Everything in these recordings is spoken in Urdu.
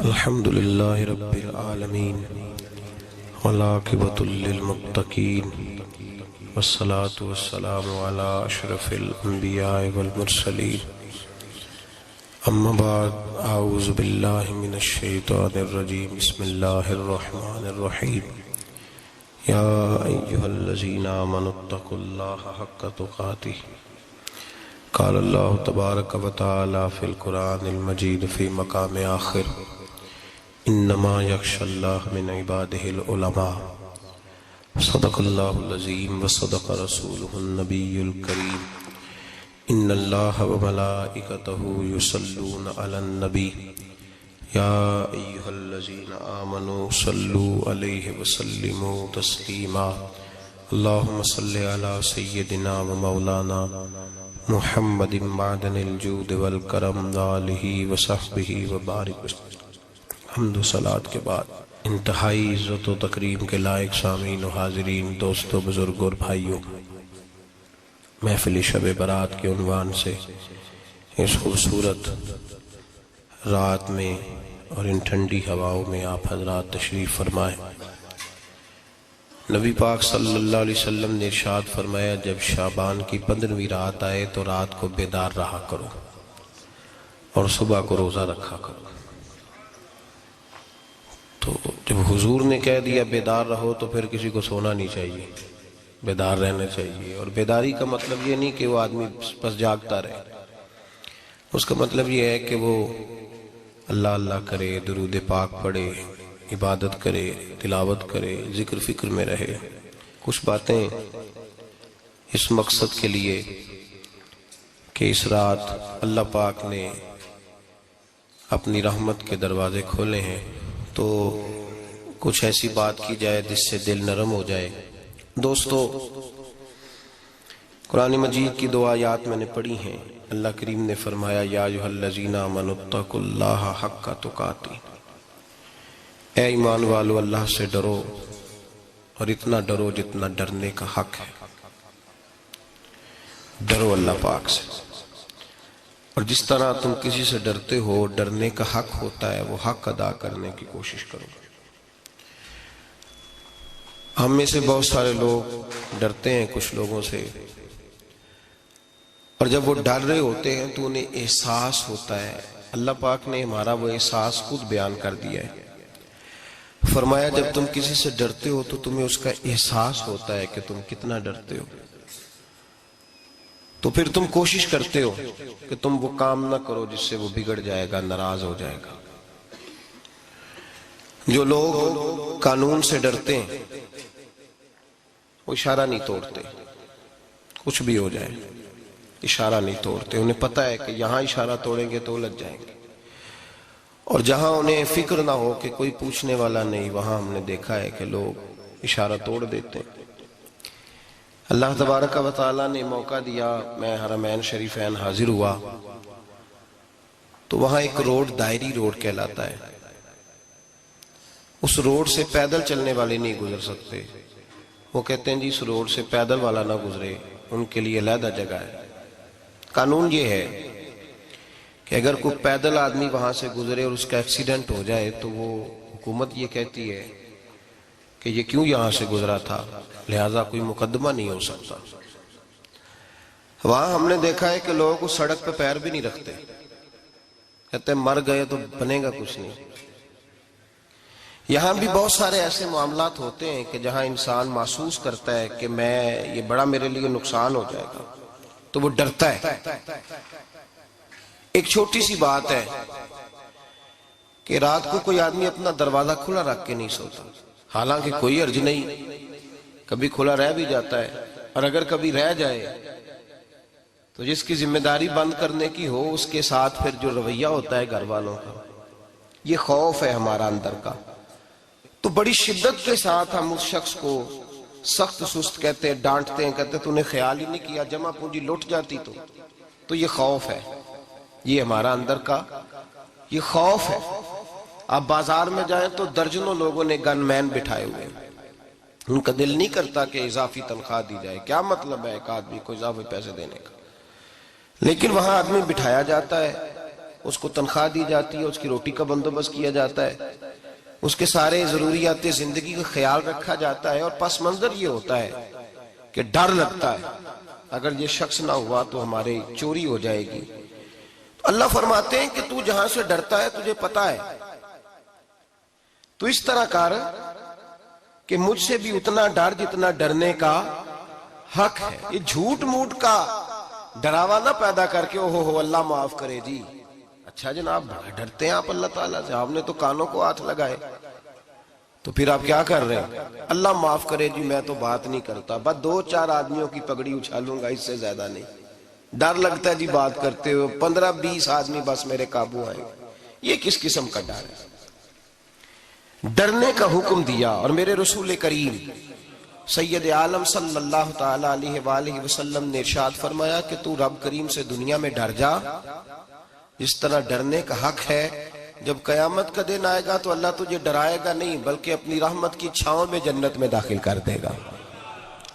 الحمد لله رب العالمين والعاقبة للمتقين والصلاة والسلام على أشرف الأنبياء والمرسلين أما بعد أعوذ بالله من الشيطان الرجيم بسم الله الرحمن الرحيم يا أيها الذين آمنوا اتقوا الله حق تقاته قال الله تبارك وتعالى في القرآن المجيد في مقام آخر انما يخشى الله من عباده العلماء صدق الله العظيم وصدق رسوله النبي الكريم ان الله وملائكته يصلون على النبي يا ايها الذين آمنوا صلوا عليه وسلموا تسليما اللهم صل على سيدنا ومولانا محمد معدن الجود والکرم وآلہ وصحبہ وبارک وسلم۔ حمد و صلات کے بعد انتہائی عزت و تکریم کے لائق سامعین و حاضرین، دوستو، بزرگ اور بھائیوں، محفل شب برات کے عنوان سے اس خوبصورت رات میں اور ان ٹھنڈی ہواؤں میں آپ حضرات تشریف فرمائیں۔ نبی پاک صلی اللہ علیہ وسلم نے ارشاد فرمایا، جب شعبان کی 15ویں رات آئے تو رات کو بیدار رہا کرو اور صبح کو روزہ رکھا کرو۔ تو جب حضور نے کہہ دیا بیدار رہو تو پھر کسی کو سونا نہیں چاہیے، بیدار رہنا چاہیے۔ اور بیداری کا مطلب یہ نہیں کہ وہ آدمی بس جاگتا رہے، اس کا مطلب یہ ہے کہ وہ اللہ اللہ کرے، درود پاک پڑھے، عبادت کرے، تلاوت کرے، ذکر فکر میں رہے۔ کچھ باتیں اس مقصد کے لیے کہ اس رات اللہ پاک نے اپنی رحمت کے دروازے کھولے ہیں، تو کچھ ایسی بات کی جائے جس سے دل نرم ہو جائے۔ دوستو، قرآن مجید کی دو آیات میں نے پڑھی ہیں۔ اللہ کریم نے فرمایا، یا ایھا الذین آمنوا اتقوا اللہ حق تقاتہ، اے ایمان والو اللہ سے ڈرو اور اتنا ڈرو جتنا ڈرنے کا حق ہے۔ ڈرو اللہ پاک سے، اور جس طرح تم کسی سے ڈرتے ہو، ڈرنے کا حق ہوتا ہے، وہ حق ادا کرنے کی کوشش کرو۔ ہم میں سے بہت سارے لوگ ڈرتے ہیں کچھ لوگوں سے، اور جب وہ ڈر رہے ہوتے ہیں تو انہیں احساس ہوتا ہے۔ اللہ پاک نے ہمارا وہ احساس خود بیان کر دیا ہے۔ فرمایا، جب تم کسی سے ڈرتے ہو تو تمہیں اس کا احساس ہوتا ہے کہ تم کتنا ڈرتے ہو، تو پھر تم کوشش کرتے ہو کہ تم وہ کام نہ کرو جس سے وہ بگڑ جائے گا، ناراض ہو جائے گا۔ جو لوگ قانون سے ڈرتے ہیں وہ اشارہ نہیں توڑتے، کچھ بھی ہو جائے اشارہ نہیں توڑتے۔ انہیں پتہ ہے کہ یہاں اشارہ توڑیں گے تو الجھ جائیں گے، اور جہاں انہیں فکر نہ ہو کہ کوئی پوچھنے والا نہیں، وہاں ہم نے دیکھا ہے کہ لوگ اشارہ توڑ دیتے ہیں۔ اللہ تبارک و تعالیٰ نے موقع دیا، میں حرمین شریفین حاضر ہوا تو وہاں ایک روڈ دائری روڈ کہلاتا ہے۔ اس روڈ سے پیدل چلنے والے نہیں گزر سکتے۔ وہ کہتے ہیں جی اس روڈ سے پیدل والا نہ گزرے، ان کے لیے علیحدہ جگہ ہے۔ قانون یہ ہے کہ اگر کوئی پیدل آدمی وہاں سے گزرے اور اس کا ایکسیڈنٹ ہو جائے تو وہ حکومت یہ کہتی ہے کہ یہ کیوں یہاں سے گزرا تھا، لہٰذا کوئی مقدمہ نہیں ہو سکتا۔ وہاں ہم نے دیکھا ہے کہ لوگ اس سڑک پہ پیر بھی نہیں رکھتے، کہتے ہیں مر گئے تو بنے گا کچھ نہیں۔ یہاں بھی بہت سارے ایسے معاملات ہوتے ہیں کہ جہاں انسان محسوس کرتا ہے کہ یہ بڑا میرے لیے نقصان ہو جائے گا، تو وہ ڈرتا ہے۔ ایک چھوٹی سی بات ہے کہ رات کو کوئی آدمی اپنا دروازہ کھلا رکھ کے نہیں سوتا، حالانکہ کوئی حرج نہیں، کبھی کھلا رہ بھی جاتا ہے، اور اگر کبھی رہ جائے تو جس کی ذمہ داری بند کرنے کی ہو اس کے ساتھ پھر جو رویہ ہوتا ہے گھر والوں کا، یہ خوف ہے ہمارا اندر کا، تو بڑی شدت کے ساتھ ہم اس شخص کو سخت سست کہتے ہیں، ڈانٹتے ہیں، کہتے ہیں تو نے خیال ہی نہیں کیا، جمع پونجی لٹ جاتی تو یہ خوف ہے، یہ ہمارا اندر کا یہ خوف ہے۔ آپ بازار میں جائیں تو درجنوں لوگوں نے گن مین بٹھائے ہوئے ہیں، ان کا دل نہیں کرتا کہ اضافی تنخواہ دی جائے، کیا مطلب ہے ایک آدمی کو اضافی پیسے دینے کا، لیکن وہاں آدمی بٹھایا جاتا ہے اس کو تنخواہ دی جاتی ہے، اس کی روٹی کا بندوبست کیا جاتا ہے، اس کے سارے ضروریات زندگی کا خیال رکھا جاتا ہے، اور پس منظر یہ ہوتا ہے کہ ڈر لگتا ہے اگر یہ شخص نہ ہوا تو ہمارے چوری ہو جائے گی۔ تو اللہ فرماتے ہیں کہ تو جہاں سے ڈرتا ہے تجھے پتا ہے، تو اس طرح کر کہ مجھ سے بھی اتنا ڈر جتنا ڈرنے کا حق ہے۔ یہ جھوٹ موٹ کا ڈراوا نہ پیدا کر کے اوہ اللہ معاف کرے جی، اچھا جناب بڑا ڈرتے ہیں آپ اللہ تعالیٰ سے، آپ نے تو کانوں کو ہاتھ لگائے، تو پھر آپ کیا کر رہے ہیں؟ اللہ معاف کرے جی میں تو بات نہیں کرتا، بس 2-4 آدمیوں کی پگڑی اچھالوں گا، اس سے زیادہ نہیں۔ ڈر لگتا ہے جی بات کرتے ہو، 15-20 آدمی بس میرے قابو آئیں گے۔ یہ کس قسم کا ڈر ہے؟ ڈرنے کا حکم دیا، اور میرے رسول کریم سید عالم صلی اللہ تعالی علیہ وآلہ وسلم نے ارشاد فرمایا کہ تو رب کریم سے دنیا میں ڈر جا جس طرح ڈرنے کا حق ہے۔ جب قیامت کا دن آئے گا تو اللہ تجھے ڈرائے گا نہیں بلکہ اپنی رحمت کی چھاؤں میں جنت میں داخل کر دے گا۔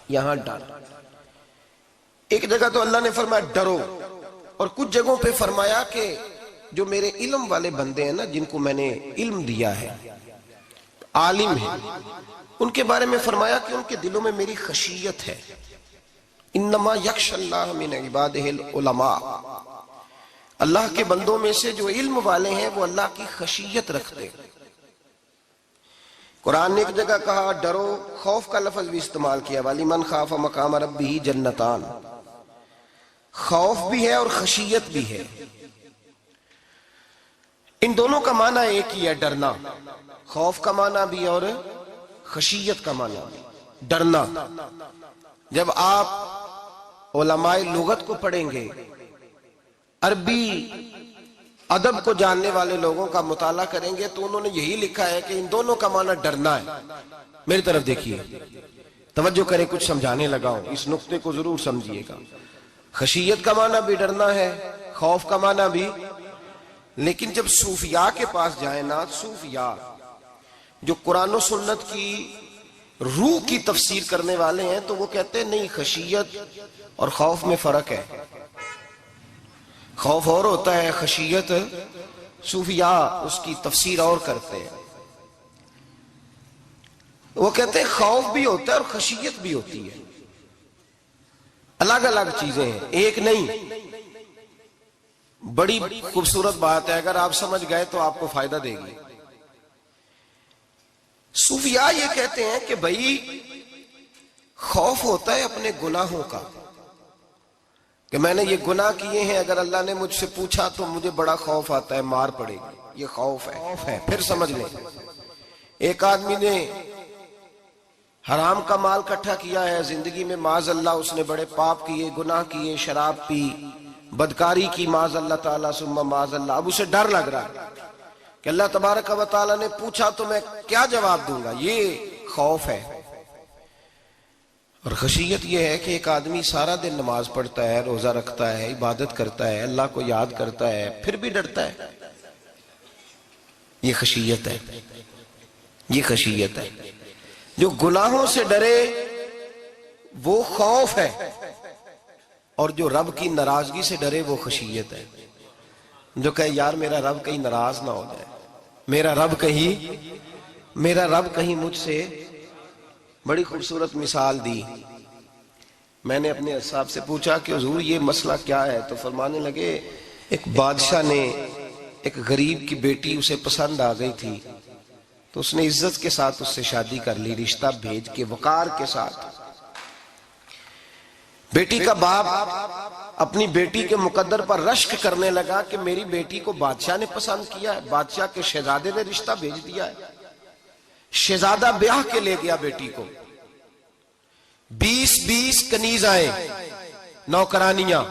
یہاں ڈر، ایک جگہ تو اللہ نے فرمایا ڈرو، اور کچھ جگہوں پہ فرمایا کہ جو میرے علم والے بندے ہیں نا، جن کو میں نے علم دیا ہے، عالم ہیں، ان کے بارے میں فرمایا کہ ان کے دلوں میں میری خشیت ہے۔ انما یخشی اللہ من عبادہ العلماء، اللہ کے بندوں میں سے جو علم والے ہیں وہ اللہ کی خشیت رکھتے ہیں۔ قرآن نے ایک جگہ کہا ڈرو، خوف کا لفظ بھی استعمال کیا، وَلِمَنْ خَافَ مَقَامَ رَبِّهِ جَنَّتَانِ، خوف بھی ہے اور خشیت بھی ہے۔ ان دونوں کا معنی ایک ہی ہے، ڈرنا، خوف کا معنی بھی اور خشیت کا معنی بھی، ڈرنا۔ جب آپ علماء لغت کو پڑھیں گے، عربی ادب کو جاننے والے لوگوں کا مطالعہ کریں گے تو انہوں نے یہی لکھا ہے کہ ان دونوں کا معنی ڈرنا ہے۔ میری طرف دیکھیے، توجہ کریں، کچھ سمجھانے لگا ہوں، اس نقطے کو ضرور سمجھیے گا۔ خشیت کا معنی بھی ڈرنا ہے، خوف کا معنی بھی، لیکن جب صوفیاء کے پاس جائیں نا، صوفیاء جو قرآن و سنت کی روح کی تفسیر کرنے والے ہیں، تو وہ کہتے ہیں نہیں، خشیت اور خوف میں فرق ہے، خوف اور ہوتا ہے، خشیت صوفیاء اس کی تفسیر اور کرتے ہیں۔ وہ کہتے ہیں خوف بھی ہوتا ہے اور خشیت بھی ہوتی ہے، الگ الگ چیزیں ہیں، ایک نہیں۔ بڑی خوبصورت بات ہے، اگر آپ سمجھ گئے تو آپ کو فائدہ دے گی۔ صوفیاء یہ کہتے ہیں کہ بھائی خوف ہوتا ہے اپنے گناہوں کا، کہ میں نے یہ گناہ کیے ہیں، اگر اللہ نے مجھ سے پوچھا تو مجھے بڑا خوف آتا ہے، مار پڑے گی، یہ خوف ہے۔ پھر سمجھ لیں، ایک آدمی نے حرام کا مال اکٹھا کیا ہے زندگی میں، معاذ اللہ اس نے بڑے پاپ کیے، گناہ کیے، شراب پی، بدکاری کی، معاذ اللہ تعالیٰ ثم معاذ اللہ۔ اب اسے ڈر لگ رہا ہے کہ اللہ تبارک و تعالیٰ نے پوچھا تو میں کیا جواب دوں گا، یہ خوف ہے۔ اور خشیت یہ ہے کہ ایک آدمی سارا دن نماز پڑھتا ہے، روزہ رکھتا ہے، عبادت کرتا ہے، اللہ کو یاد کرتا ہے، پھر بھی ڈرتا ہے، یہ خشیت ہے، یہ خشیت ہے۔ جو گناہوں سے ڈرے وہ خوف ہے، اور جو رب کی ناراضگی سے ڈرے وہ خشیت ہے۔ جو کہے یار میرا رب کہیں ناراض نہ ہو جائے، میرا رب کہیں مجھ سے، بڑی خوبصورت مثال دی۔ میں نے اپنے صاحب سے پوچھا کہ حضور یہ مسئلہ کیا ہے، تو فرمانے لگے ایک بادشاہ نے ایک غریب کی بیٹی اسے پسند آ گئی تھی، تو اس نے عزت کے ساتھ اس سے شادی کر لی، رشتہ بھیج کے وقار کے ساتھ۔ بیٹی کا باپ اپنی بیٹی کے مقدر پر رشک کرنے لگا کہ میری بیٹی کو بادشاہ نے پسند کیا ہے، بادشاہ کے شہزادے نے رشتہ بھیج دیا ہے۔ شہزادہ بیاہ کے لے گیا بیٹی کو، 20 کنیزائیں، نوکرانیاں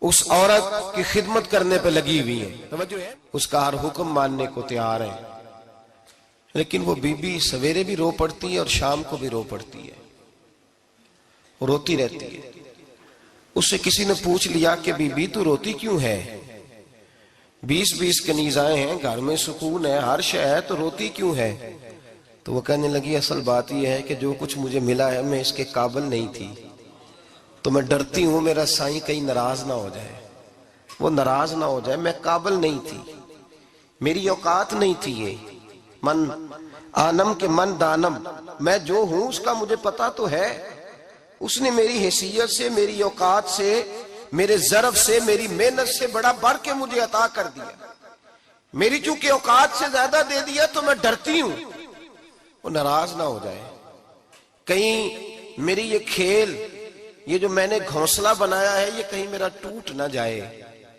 اس عورت کی خدمت کرنے پہ لگی ہوئی ہیں، توجہ ہے، اس کا ہر حکم ماننے کو تیار ہے، لیکن وہ بی بی سویرے بھی رو پڑتی ہے اور شام کو بھی رو پڑتی ہے، روتی رہتی ہے۔ اس سے کسی نے پوچھ لیا کہ بی بی تو روتی کیوں ہے، 20 کنیزائیں ہیں، گھر میں سکون ہے، ہر شے ہے، تو روتی کیوں ہے؟ تو وہ کہنے لگی اصل بات یہ ہے کہ جو کچھ مجھے ملا ہے میں اس کے قابل نہیں تھی، تو میں ڈرتی ہوں میرا سائیں کہیں ناراض نہ ہو جائے۔ وہ ناراض نہ ہو جائے، میں قابل نہیں تھی، میری اوقات نہیں تھی، یہ من آنم کے من دانم، میں جو ہوں اس کا مجھے پتا تو ہے، اس نے میری حیثیت سے، میری اوقات سے، میرے ظرف سے، میری محنت سے بڑا بڑھ کے مجھے عطا کر دیا، میری چونکہ اوقات سے زیادہ دے دیا تو میں ڈرتی ہوں وہ ناراض نہ ہو جائے، کہیں میری یہ کھیل، یہ جو میں نے گھونسلہ بنایا ہے، یہ کہیں میرا ٹوٹ نہ جائے۔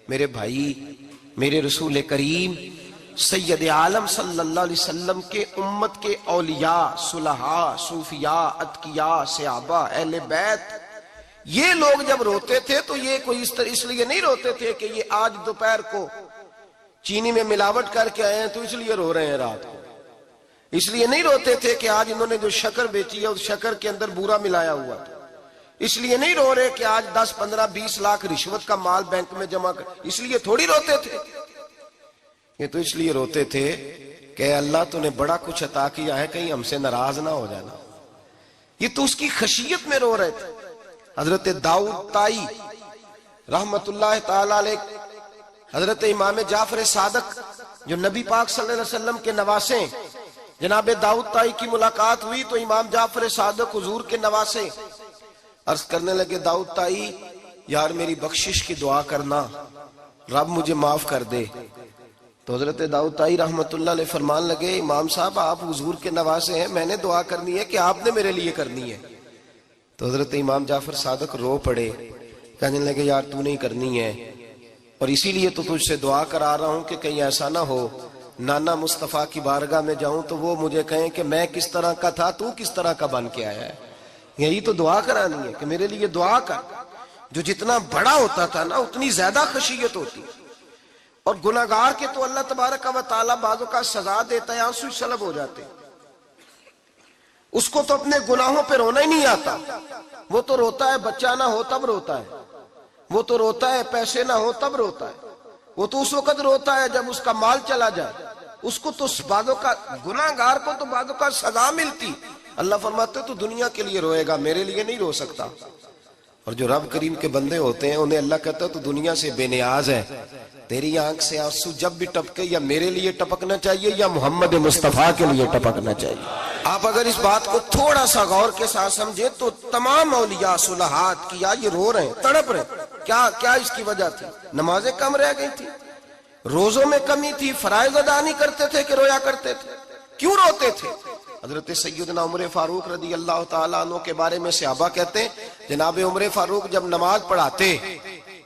میرے بھائی، میرے رسول کریم سید عالم صلی اللہ علیہ وسلم کے امت کے اولیاء، صلحاء، صوفیاء، اتقیاء، صحابہ، اہل بیت، یہ لوگ جب روتے تھے تو یہ کوئی اس لیے نہیں روتے تھے کہ یہ آج دوپہر کو چینی میں ملاوٹ کر کے آئے ہیں تو اس لیے رو رہے ہیں رات کو، اس لیے نہیں روتے تھے کہ آج انہوں نے جو شکر بیچی ہے اس شکر کے اندر بورا ملایا ہوا تھا، اس لیے نہیں رو رہے کہ آج 10 15 20 لاکھ رشوت کا مال بینک میں جمع کر، اس لیے تھوڑی روتے تھے، یہ تو اس لیے روتے تھے کہ اللہ تو نے بڑا کچھ عطا کیا ہے، کہیں ہم سے ناراض نہ ہو جانا، یہ تو اس کی خشیت میں رو رہے تھے۔ حضرت داؤد طائی رحمت اللہ تعالی علیہ، حضرت امام جعفر صادق جو نبی پاک صلی اللہ علیہ وسلم کے نواسے، جناب داؤد طائی کی ملاقات ہوئی تو امام جعفر صادق حضور کے نواسے عرض کرنے لگے، داؤد طائی یار میری بخشش کی دعا کرنا، رب مجھے معاف کر دے۔ تو حضرت داؤد طائی رحمت اللہ علیہ فرمان لگے، امام صاحب آپ حضور کے نواسے ہیں، میں نے دعا کرنی ہے کہ آپ نے میرے لیے کرنی ہے؟ تو حضرت امام جعفر صادق رو پڑے، کہنے لگے یار تو نہیں کرنی ہے، اور اسی لیے تو تجھ سے دعا کرا رہا ہوں کہ کہیں ایسا نہ ہو نانا مصطفیٰ کی بارگاہ میں جاؤں تو وہ مجھے کہیں کہ میں کس طرح کا تھا تو کس طرح کا بن کے آیا ہے، یہی تو دعا کرانی ہے کہ میرے لیے دعا کر۔ جو جتنا بڑا ہوتا تھا نا اتنی زیادہ خشیت ہوتی، اور گناہگار کے تو اللہ تبارک و تعالیٰ بعضوں کا سزا دیتا ہے، آنسو سلب ہو جاتے، اس کو تو اپنے گناہوں پہ رونا ہی نہیں آتا، وہ تو روتا ہے بچہ نہ ہو تب روتا ہے، وہ تو روتا ہے پیسے نہ ہو تب روتا ہے، وہ تو اس وقت روتا ہے جب اس کا مال چلا جائے، اس کو تو بعضوں کا گناہگار کو تو بعضوں کا سزا ملتی، اللہ فرماتے تو دنیا کے لیے روئے گا، میرے لیے نہیں رو سکتا۔ اور جو رب کریم کے بندے ہوتے ہیں انہیں اللہ کہتا ہے تو دنیا سے بے نیاز ہے، تیری آنکھ سے آنسو جب بھی ٹپکے یا میرے لیے ٹپکنا چاہیے یا محمد مصطفیٰ کے لیے ٹپکنا چاہیے۔ آپ اگر اس بات کو تھوڑا سا غور کے ساتھ سمجھے تو تمام اولیاء صلحات کیا یہ رو رہے ہیں، تڑپ رہے ہیں، کیا اس کی وجہ تھی؟ نمازیں کم رہ گئی تھی، روزوں میں کمی تھی، فرائض ادا نہیں کرتے تھے کہ رویا کرتے تھے؟ کیوں روتے تھے؟ حضرت سیدنا عمر فاروق رضی اللہ تعالیٰ عنہ کے بارے میں صحابہ کہتے ہیں جناب عمر فاروق جب نماز پڑھاتے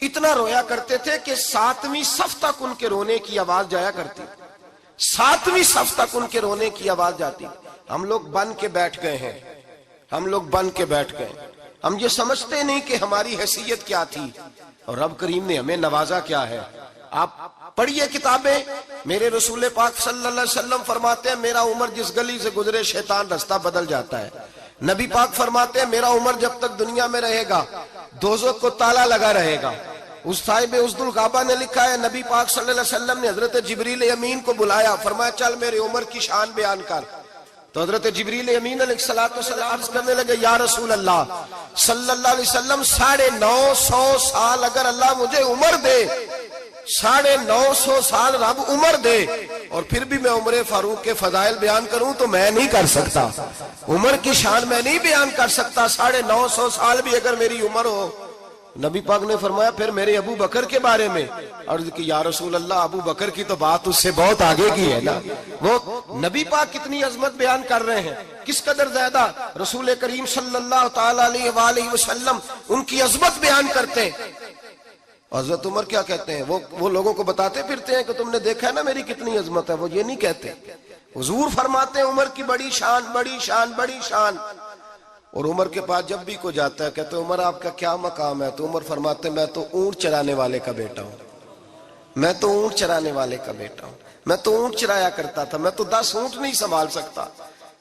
اتنا رویا کرتے تھے کہ 7ویں صف تک ان کے رونے کی آواز جایا کرتی، 7ویں صف تک ان کے رونے کی آواز جاتی۔ ہم لوگ بن کے بیٹھ گئے ہیں، ہم یہ سمجھتے نہیں کہ ہماری حیثیت کیا تھی اور رب کریم نے ہمیں نوازا کیا ہے۔ آپ پڑھیے کتابیں، میرے رسول پاک صلی اللہ علیہ وسلم فرماتے ہیں میرا عمر جس گلی سے گزرے شیطان رستہ بدل جاتا ہے۔ نبی پاک فرماتے ہیں میرا عمر جب تک دنیا میں رہے گا دوزخ کو تالا لگا رہے گا۔ اس صاحب عزد الغابہ نے لکھا ہے نبی پاک صلی اللہ علیہ وسلم نے حضرت جبریل امین کو بلایا، فرمایا چل میرے عمر کی شان بیان کر۔ تو حضرت جبریل امین علیہ السلام عرض کرنے لگے یا رسول اللہ صلی اللہ علیہ وسلم 950 سال اگر اللہ مجھے عمر دے، 950 سال رب عمر دے اور پھر بھی میں عمر فاروق کے فضائل بیان کروں تو میں نہیں کر سکتا، عمر کی شان میں نہیں بیان کر سکتا، 950 سال بھی اگر میری عمر ہو۔ نبی پاک نے فرمایا پھر میرے ابو بکر کے بارے میں، عرض کی یا رسول اللہ ابو بکر کی تو بات اس سے بہت آگے کی ہے نا، وہ نبی پاک کتنی عظمت بیان کر رہے ہیں، کس قدر زیادہ رسول کریم صلی اللہ تعالی علیہ وآلہ وسلم ان کی عظمت بیان کرتے ہیں۔ حضرت عمر کیا کہتے ہیں، وہ لوگوں کو بتاتے پھرتے ہیں کہ تم نے دیکھا ہے نا میری کتنی عظمت ہے، وہ یہ نہیں کہتے، حضور فرماتے ہیں عمر کی بڑی شان بڑی شان بڑی شان۔ اور عمر کے پاس جب بھی کوئی جاتا ہے کہتے ہیں عمر آپ کا کیا مقام ہے، تو عمر فرماتے ہیں میں تو اونٹ چرانے والے کا بیٹا ہوں، میں تو اونٹ چرانے والے کا بیٹا ہوں، میں تو اونٹ چرایا کرتا تھا، میں تو 10 اونٹ نہیں سنبھال سکتا۔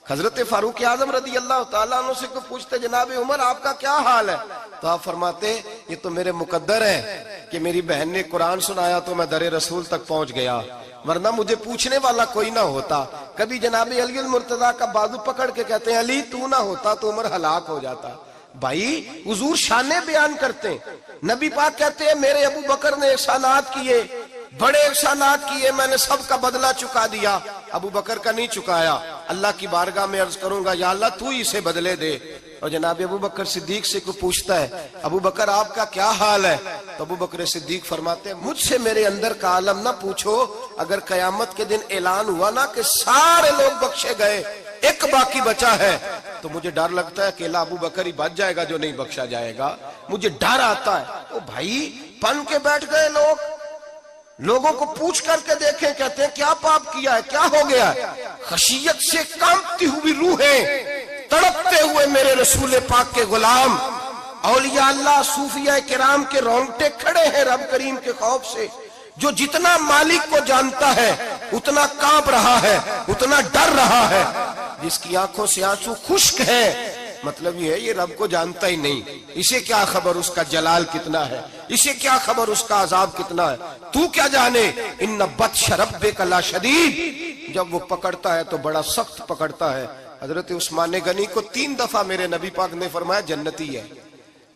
حضرت فاروق اعظم رضی اللہ تعالیٰ عنہ سے کو پوچھتے جناب عمر آپ کا کیا حال ہے، تو آپ فرماتے یہ تو میرے مقدر ہے کہ میری بہن نے قرآن سنایا تو میں در رسول تک پہنچ گیا، ورنہ مجھے پوچھنے والا کوئی نہ ہوتا۔ کبھی جناب علی المرتضیٰ کا بازو پکڑ کے کہتے ہیں علی تو نہ ہوتا تو عمر ہلاک ہو جاتا، بھائی حضور شانے بیان کرتے ہیں. نبی پاک کہتے ہیں میرے ابو بکر نے احسانات کیے, بڑے احسانات کیے, میں نے سب کا بدلہ چکا دیا, ابو بکر کا نہیں چکایا. اللہ کی بارگاہ میں عرض کروں گا یا اللہ تو ہی اسے بدلے دے. اور جناب ابو بکر صدیق سے کوئی پوچھتا ہے ابو بکر آپ کا کیا حال ہے, تو ابو بکر صدیق فرماتے ہیں مجھ سے میرے اندر کا عالم نہ پوچھو, اگر قیامت کے دن اعلان ہوا نا کہ سارے لوگ بخشے گئے ایک باقی بچا ہے, تو مجھے ڈر لگتا ہے اکیلا ابو بکر ہی بچ جائے گا جو نہیں بخشا جائے گا, مجھے ڈر آتا ہے. تو بھائی پن کے بیٹھ گئے لوگ, لوگوں کو پوچھ کر کے دیکھیں, کہتے ہیں کیا پاپ کیا ہے, کیا ہو گیا ہے. خشیت سے کانپتی ہوئی روحیں, تڑپتے ہوئے میرے رسول پاک کے غلام, اولیاء اللہ صوفیاء کرام کے رونگٹے کھڑے ہیں رب کریم کے خوف سے. جو جتنا مالک کو جانتا ہے اتنا کانپ رہا ہے, اتنا ڈر رہا ہے. جس کی آنکھوں سے آنسو خشک ہے, مطلب یہ ہے یہ رب کو جانتا ہی نہیں, اسے کیا خبر اس کا جلال کتنا ہے, اسے کیا خبر اس کا عذاب کتنا ہے, تو کیا جانے. ان بطش ربک لشدید, جب وہ پکڑتا ہے تو بڑا سخت پکڑتا ہے. حضرت عثمان غنی کو 3 دفعہ میرے نبی پاک نے فرمایا جنتی ہے,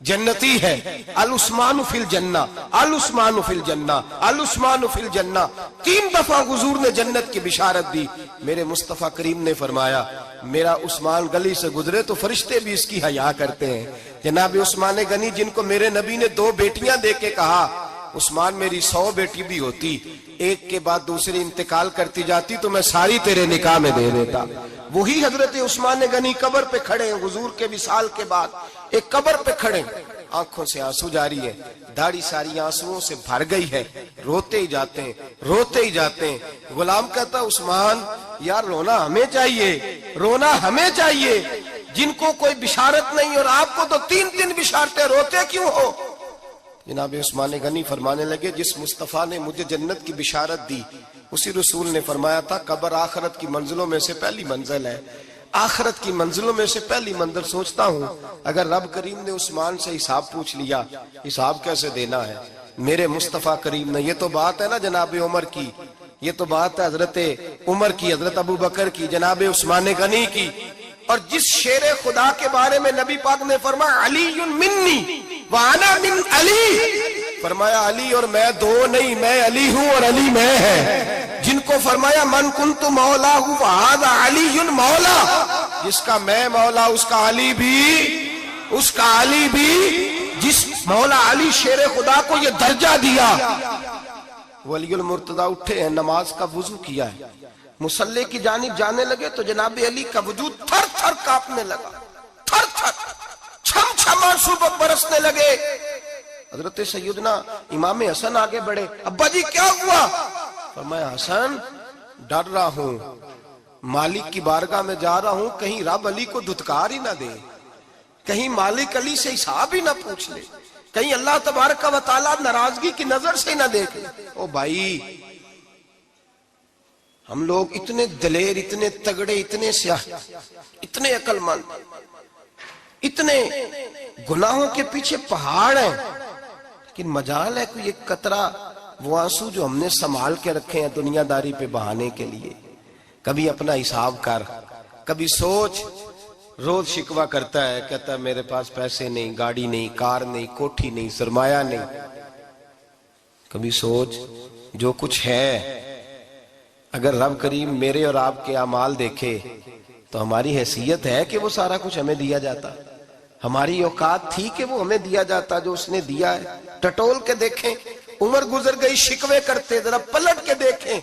جنتی ہے. العثمان فی الجنہ, العثمان فی الجنہ, العثمان فی الجنہ, 3 دفعہ حضور نے جنت کی بشارت دی. میرے مصطفیٰ کریم نے فرمایا میرا عثمان گلی سے گزرے تو فرشتے بھی اس کی حیا کرتے ہیں. جناب عثمان غنی جن کو میرے نبی نے 2 بیٹیاں دے کے کہا عثمان میری 100 بیٹی بھی ہوتی, ایک کے بعد دوسری انتقال کرتی جاتی تو میں ساری تیرے نکاح میں دے دیتا. وہی حضرت عثمان غنی قبر پہ کھڑے ہیں حضور کے وصال کے بعد, ایک قبر پہ کھڑے, آنکھوں سے آنسو جاری ہے, داڑھی ساری آنسوؤں سے بھر گئی ہے, روتے ہی جاتے ہیں, روتے ہی جاتے ہیں. غلام کہتا عثمان یار رونا ہمیں چاہیے, رونا ہمیں چاہیے, جن کو کوئی بشارت نہیں اور آپ کو تو 3 بشارتیں, روتے کیوں ہو. جناب عثمان غنی فرمانے لگے جس مصطفیٰ نے مجھے جنت کی بشارت دی اسی رسول نے فرمایا تھا قبر آخرت کی منزلوں میں سے پہلی منزل ہے, آخرت کی منزلوں میں سے پہلی منزل. سوچتا ہوں اگر رب کریم نے عثمان سے حساب پوچھ لیا, حساب کیسے دینا ہے میرے مصطفیٰ کریم نے. یہ تو بات ہے نا جناب عمر کی, یہ تو بات ہے حضرت عمر کی, حضرت ابو بکر کی, جناب عثمان غنی کی. اور جس شیر خدا کے بارے میں نبی پاک نے فرمایا علی منی وانا من علی, فرمایا علی اور میں 2 نہیں, میں علی ہوں اور علی میں ہے. جن کو فرمایا من کنت مولا ہوں فہذا علی مولا, جس کا میں مولا اس کا علی بھی, اس کا علی بھی. جس مولا علی شیر خدا کو یہ درجہ دیا. ولی المرتضی اٹھے ہیں, نماز کا وضو کیا ہے, مصلی کی جانب جانے لگے تو جناب علی کا وجود تھر تھر کانپنے لگا, تھر تھر, چھم چھم آنسو برسنے لگے. حضرت سیدنا امام حسن آگے بڑھے, ابا جی کیا ہوا. فرمایا حسن ڈر رہا ہوں, مالک کی بارگاہ میں جا رہا ہوں, کہیں رب علی کو دھتکار ہی نہ دے, کہیں مالک علی سے حساب ہی نہ پوچھ لے, کہیں اللہ تبارک و تعالیٰ ناراضگی کی نظر سے نہ دیکھے. او بھائی ہم لوگ اتنے دلیر, اتنے تگڑے, اتنے سیاہ, اتنے عقل مند, اتنے گناہوں کے پیچھے پہاڑ ہیں, لیکن مجال ہے کوئی ایک قطرہ وہ آنسو جو ہم نے سنبھال کے رکھے ہیں دنیا داری پہ بہانے کے لیے. کبھی اپنا حساب کر, کبھی سوچ. روز شکوہ کرتا ہے, کہتا ہے میرے پاس پیسے نہیں, گاڑی نہیں, کار نہیں, کوٹھی نہیں, سرمایہ نہیں. کبھی سوچ جو کچھ ہے اگر رب کریم میرے اور آپ کے اعمال دیکھے تو ہماری حیثیت ہے کہ وہ سارا کچھ ہمیں دیا جاتا, ہماری اوقات تھی کہ وہ ہمیں دیا جاتا جو اس نے دیا ہے. ٹٹول کے دیکھیں, عمر گزر گئی, شکوے کرتے, ذرا پلٹ کے دیکھیں.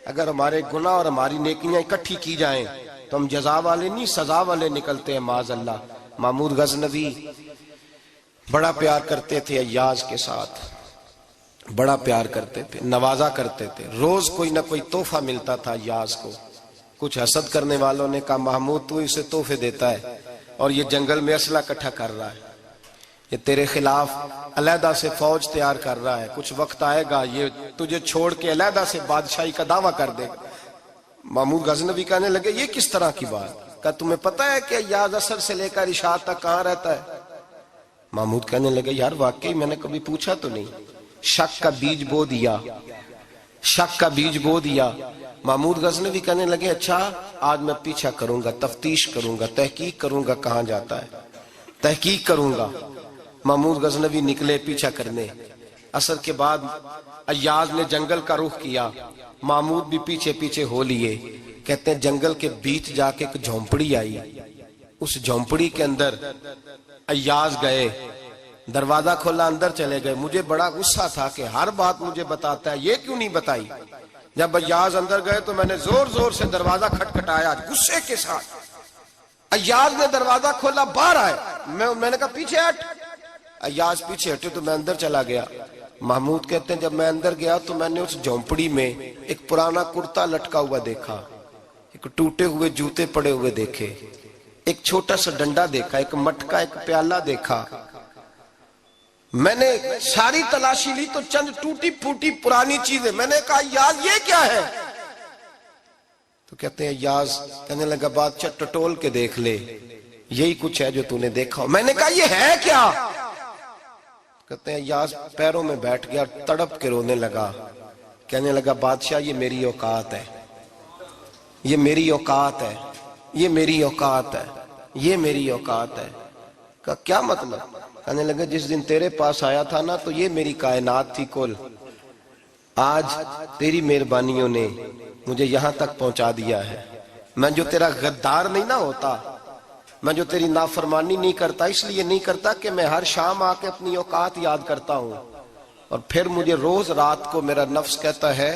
اگر ہمارے گناہ اور ہماری نیکیاں اکٹھی کی جائیں تو ہم جزا والے نہیں سزا والے نکلتے ہیں معاذ اللہ. محمود غزنوی بڑا پیار کرتے تھے ایاز کے ساتھ, بڑا پیار کرتے تھے, نوازا کرتے تھے. روز کوئی نہ کوئی تحفہ ملتا تھا ایاز کو. کچھ حسد کرنے والوں نے کہا محمود تو اسے تحفے دیتا ہے اور یہ جنگل میں اسلحہ اکٹھا کر رہا ہے, یہ تیرے خلاف علیحدہ سے فوج تیار کر رہا ہے, کچھ وقت آئے گا یہ تجھے چھوڑ کے علیحدہ سے بادشاہی کا دعویٰ کر دے گا. محمود غزنوی کہنے لگے یہ کس طرح کی بات, کہا تمہیں پتہ ہے کہ ایاز عصر سے لے کر عشاء تک کہاں رہتا ہے. محمود کہنے لگے یار واقعی میں نے کبھی پوچھا تو نہیں. شک کا بیج بو دیا, شک کا بیج بو دیا. محمود غزنوی کہنے لگے اچھا آج میں پیچھا کروں گا, تفتیش کروں گا, تحقیق کروں گا کہاں جاتا ہے. تحقیق کروں گا۔ محمود غزنوی نکلے پیچھا کرنے۔ عصر کے بعد ایاز نے جنگل کا رخ کیا، محمود بھی پیچھے پیچھے ہو لیے۔ کہتے ہیں جنگل کے بیچ جا کے ایک جھونپڑی آئی، اس جھونپڑی کے اندر ایاز گئے، دروازہ کھولا، اندر چلے گئے۔ مجھے بڑا غصہ تھا کہ ہر بات مجھے بتاتا ہے، یہ کیوں نہیں بتائی؟ جب ایاز اندر گئے تو میں نے زور زور سے دروازہ کھٹکھٹایا غصے کے ساتھ۔ ایاز نے دروازہ کھولا، باہر آئے، میں نے کہا پیچھے ہٹ۔ ایاز پیچھے ہٹے تو میں اندر چلا گیا۔ محمود کہتے ہیں جب میں اندر گیا تو میں نے اس جھونپڑی میں ایک پرانا کرتا لٹکا ہوا دیکھا، ایک ٹوٹے ہوئے جوتے پڑے ہوئے دیکھے، ایک چھوٹا سا ڈنڈا دیکھا، ایک مٹکا، ایک پیالہ دیکھا۔ میں نے ساری تلاشی لی تو چند ٹوٹی پھوٹی پرانی چیزیں۔ میں نے کہا یاز یہ کیا ہے؟ تو کہتے ہیں یاز کہنے لگا بادشاہ ٹٹول کے دیکھ لے، یہی کچھ ہے جو تو نے دیکھا۔ میں نے کہا یہ ہے کیا؟ کہتے ہیں یاز پیروں میں بیٹھ گیا، تڑپ کے رونے لگا، کہنے لگا بادشاہ یہ میری اوقات ہے، یہ میری اوقات ہے، یہ میری اوقات ہے، یہ میری اوقات ہے۔ کہا کیا مطلب؟ کہنے لگا جس دن تیرے پاس آیا تھا نا تو یہ میری کائنات تھی کل، آج تیری مہربانیوں نے مجھے یہاں تک پہنچا دیا ہے۔ میں جو تیرا غدار نہیں نہ ہوتا، میں جو تیری نافرمانی نہیں کرتا، اس لیے نہیں کرتا کہ میں ہر شام آ کے اپنی اوقات یاد کرتا ہوں، اور پھر مجھے روز رات کو میرا نفس کہتا ہے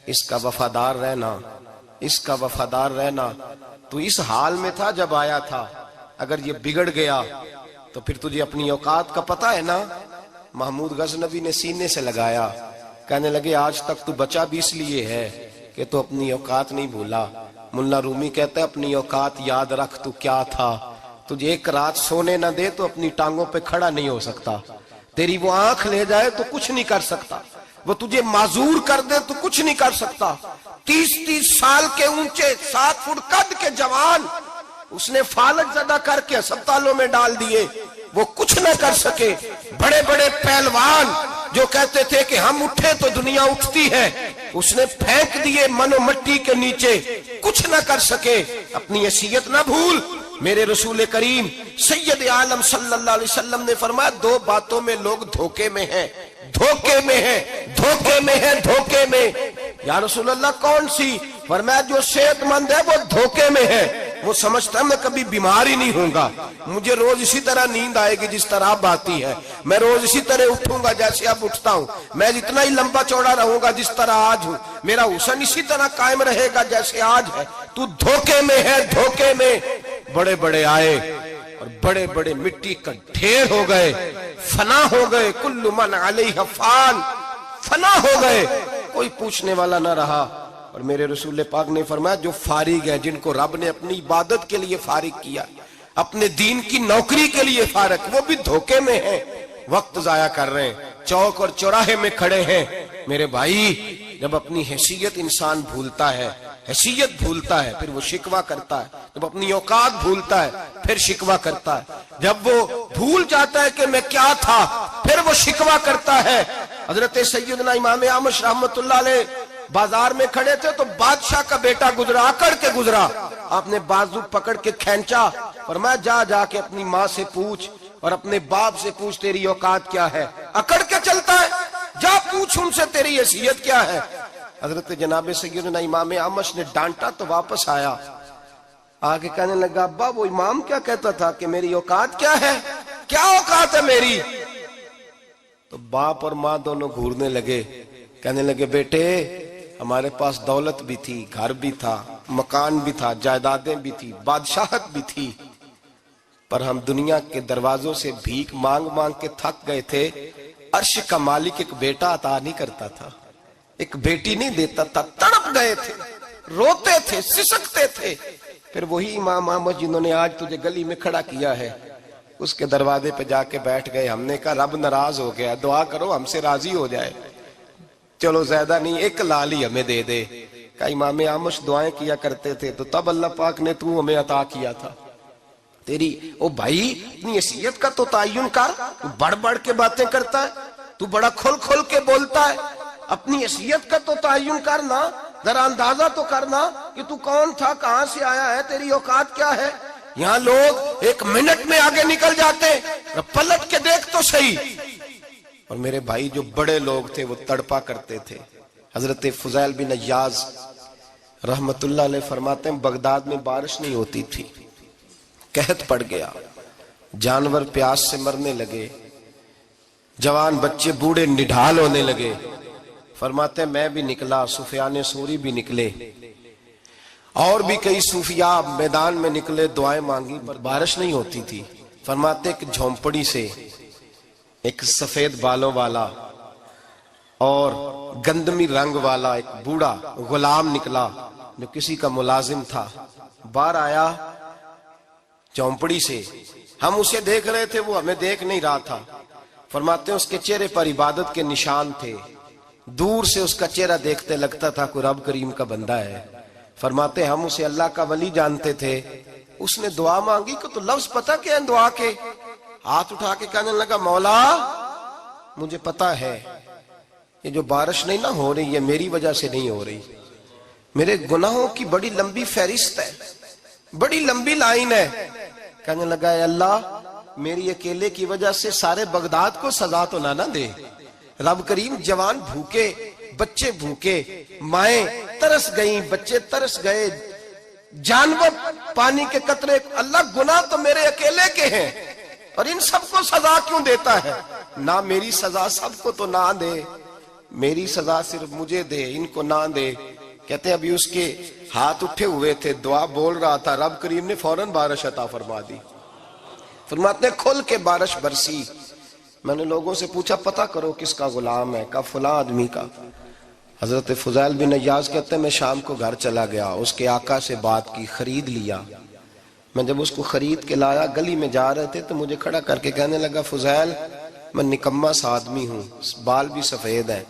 اس کا وفادار رہنا، اس کا وفادار رہنا۔ تو اس حال میں تھا جب آیا تھا، اگر یہ بگڑ گیا تو پھر تجھے اپنی اوقات کا پتہ ہے نا۔ محمود غزنوی نے سینے سے لگایا، کہنے لگے آج تک تو بچا بھی اس لیے ہے کہ تو اپنی اوقات نہیں بھولا۔ ملا رومی کہتا ہے اپنی اوقات یاد رکھ، تو کیا تھا؟ تجھے ایک رات سونے نہ دے تو اپنی ٹانگوں پہ کھڑا نہیں ہو سکتا، تیری وہ آنکھ لے جائے تو کچھ نہیں کر سکتا، وہ تجھے معذور کر دے تو کچھ نہیں کر سکتا۔ 30 سال کے اونچے 7 فٹ قد کے جوان اس نے فالج زدہ کر کے ہسپتالوں میں ڈال دیے، وہ کچھ نہ کر سکے۔ بڑے بڑے پہلوان جو کہتے تھے کہ ہم اٹھے تو دنیا اٹھتی ہے، اس نے پھینک دیے منو مٹی کے نیچے، کچھ نہ کر سکے۔ اپنی حیثیت نہ بھول۔ میرے رسول کریم سید عالم صلی اللہ علیہ وسلم نے فرمایا 2 باتوں میں لوگ دھوکے میں ہیں، دھوکے میں ہیں، دھوکے میں ہیں، دھوکے میں۔ یا رسول اللہ کون سی؟ فرمایا جو صحت مند ہے وہ دھوکے میں ہے، وہ سمجھتا ہے میں کبھی بیمار ہی نہیں ہوں گا، مجھے روز اسی طرح نیند آئے گی جس طرح اب آتی ہے، میں روز اسی طرح اٹھوں گا جیسے اب اٹھتا ہوں، میں جتنا ہی لمبا چوڑا رہوں گا جس طرح آج ہوں، میرا حسن اسی طرح قائم رہے گا جیسے آج ہے۔ تو دھوکے میں ہے، دھوکے میں۔ بڑے بڑے آئے اور بڑے بڑے مٹی کا ڈھیر ہو گئے، فنا ہو گئے، کل من علیہ فان، فنا ہو گئے، کوئی پوچھنے والا نہ رہا۔ اور میرے رسول پاک نے فرمایا جو فارغ ہیں، جن کو رب نے اپنی عبادت کے لیے فارغ کیا، اپنے دین کی نوکری کے لیے فارغ، وہ بھی دھوکے میں ہیں، وقت ضائع کر رہے ہیں، چوک اور چوراہے میں کھڑے ہیں۔ میرے بھائی جب اپنی حیثیت انسان بھولتا ہے، حیثیت بھولتا ہے پھر وہ شکوہ کرتا ہے، جب اپنی اوقات بھولتا ہے پھر شکوہ کرتا ہے، جب وہ بھول جاتا ہے کہ میں کیا تھا پھر وہ شکوہ کرتا ہے۔ حضرت سیدنا امام اعمش رحمت اللہ علیہ بازار میں کھڑے تھے تو بادشاہ کا بیٹا گزرا، اکڑ کے گزرا، آپ نے بازو پکڑ کے کھینچا، فرمایا جا کے اپنی ماں سے پوچھ اور اپنے باپ سے پوچھ تیری اوقات کیا ہے۔ اکڑ کے چلتا ہے، جا پوچھ ان سے تیری حیثیت کیا ہے۔ حضرت جناب سیدنا امام اعمش نے ڈانٹا تو واپس آیا، آگے کہنے لگا ابا وہ امام کیا کہتا تھا کہ میری اوقات کیا ہے، کیا اوقات ہے میری؟ تو باپ اور ماں دونوں گھورنے لگے، کہنے لگے بیٹے ہمارے پاس دولت بھی تھی، گھر بھی تھا، مکان بھی تھا، جائیدادیں بھی تھی، بادشاہت بھی تھی، پر ہم دنیا کے دروازوں سے بھیک مانگ مانگ کے تھک گئے تھے۔ عرش کا مالک ایک بیٹا عطا نہیں کرتا تھا، ایک بیٹی نہیں دیتا تھا، تڑپ گئے تھے، روتے تھے، سسکتے تھے۔ پھر وہی امام احمد جنہوں نے آج تجھے گلی میں کھڑا کیا ہے اس کے دروازے پہ جا کے بیٹھ گئے۔ ہم نے کہا رب ناراض ہو گیا، دعا کرو ہم سے راضی ہو جائے، چلو زیادہ نہیں ایک لال ہی ہمیں دے دے۔ کہا امام احمد دعائیں کیا کرتے تھے تو تب اللہ پاک نے تو ہمیں عطا کیا تھا۔ تیری او بھائی اپنی حیثیت کا تو تعین کر، تو بڑھ بڑھ کے باتیں کرتا ہے، تو بڑا کھل کھل کے بولتا ہے، اپنی حیثیت کا تو تعین کرنا، ذرا اندازہ تو کرنا کہ تو کون تھا، کہاں سے آیا ہے، تیری اوقات کیا ہے۔ یہاں لوگ ایک منٹ میں آگے نکل جاتے، پلٹ کے دیکھ تو صحیح۔ اور میرے بھائی جو بڑے لوگ تھے وہ تڑپا کرتے تھے۔ حضرت فضیل بن عیاض رحمت اللہ علیہ فرماتے ہیں بغداد میں بارش نہیں ہوتی تھی، قحط پڑ گیا، جانور پیاس سے مرنے لگے، جوان بچے بوڑھے نڈھال ہونے لگے۔ فرماتے ہیں میں بھی نکلا، سفیان ثوری بھی نکلے، اور بھی کئی صوفیاء میدان میں نکلے، دعائیں مانگی، بارش نہیں ہوتی تھی۔ فرماتے ایک جھونپڑی سے ایک سفید بالوں والا اور گندمی رنگ والا ایک بوڑھا غلام نکلا جو کسی کا ملازم تھا، باہر آیا جھونپڑی سے، ہم اسے دیکھ رہے تھے، وہ ہمیں دیکھ نہیں رہا تھا۔ فرماتے ہیں اس کے چہرے پر عبادت کے نشان تھے، دور سے اس کا چہرہ دیکھتے لگتا تھا کوئی رب کریم کا بندہ ہے۔ فرماتے ہیں ہم اسے اللہ کا ولی جانتے تھے۔ اس نے دعا مانگی کہ تو لفظ پتہ کیا ہے دعا کے؟ ہاتھ اٹھا کے کہنے لگا مولا مجھے پتا ہے یہ جو بارش نہیں نہ ہو رہی ہے میری وجہ سے نہیں ہو رہی، میرے گناہوں کی بڑی لمبی فہرست ہے، بڑی لمبی لائن ہے۔ کہنے لگا اے اللہ میری اکیلے کی وجہ سے سارے بغداد کو سزا تو نہ دے، رب کریم جوان بھوکے، بچے بھوکے، مائیں ترس گئیں، بچے ترس گئے، جانور پانی کے قطرے، اللہ گناہ تو میرے اکیلے کے ہیں اور ان سب کو سزا کیوں دیتا ہے؟ نہ میری سزا سب کو تو نہ دے، میری سزا صرف مجھے دے، ان کو نہ دے۔ کہتے ہیں ابھی اس کے ہاتھ اٹھے ہوئے تھے، دعا بول رہا تھا، رب کریم نے فوراً بارش عطا فرما دی۔ فرماتے ہیں کھل کے بارش برسی۔ میں نے لوگوں سے پوچھا پتہ کرو کس کا غلام ہے، کہا فلاں آدمی کا۔ حضرت فضیل بن عیاض کہتے ہیں میں شام کو گھر چلا گیا، اس کے آقا سے بات کی، خرید لیا۔ میں جب اس کو خرید کے لایا گلی میں جا رہے تھے تو مجھے کھڑا کر کے کہنے لگا فضیل میں نکما سا آدمی ہوں، بال بھی سفید ہیں،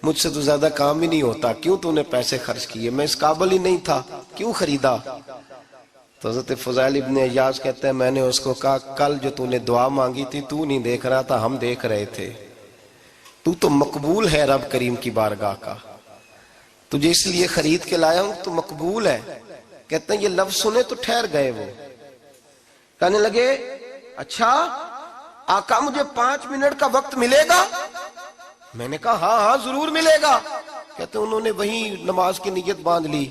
مجھ سے تو زیادہ کام ہی نہیں ہوتا، کیوں تو نے پیسے خرچ کیے؟ میں اس قابل ہی نہیں تھا، کیوں خریدا؟ تو حضرت فضیل ابن عیاض کہتے ہیں میں نے اس کو کہا کل جو تو نے دعا مانگی تھی تو نہیں دیکھ رہا تھا، ہم دیکھ رہے تھے، تو مقبول ہے رب کریم کی بارگاہ کا، تجھے اس لیے خرید کے لایا ہوں تو مقبول ہے۔ کہتے ہیں یہ لفظ سنے تو ٹھہر گئے، وہ کہنے لگے اچھا آقا مجھے 5 منٹ کا وقت ملے گا؟ میں نے کہا ہاں ہاں ضرور ملے گا۔ کہتے ہیں انہوں نے وہیں نماز کی نیت باندھ لی،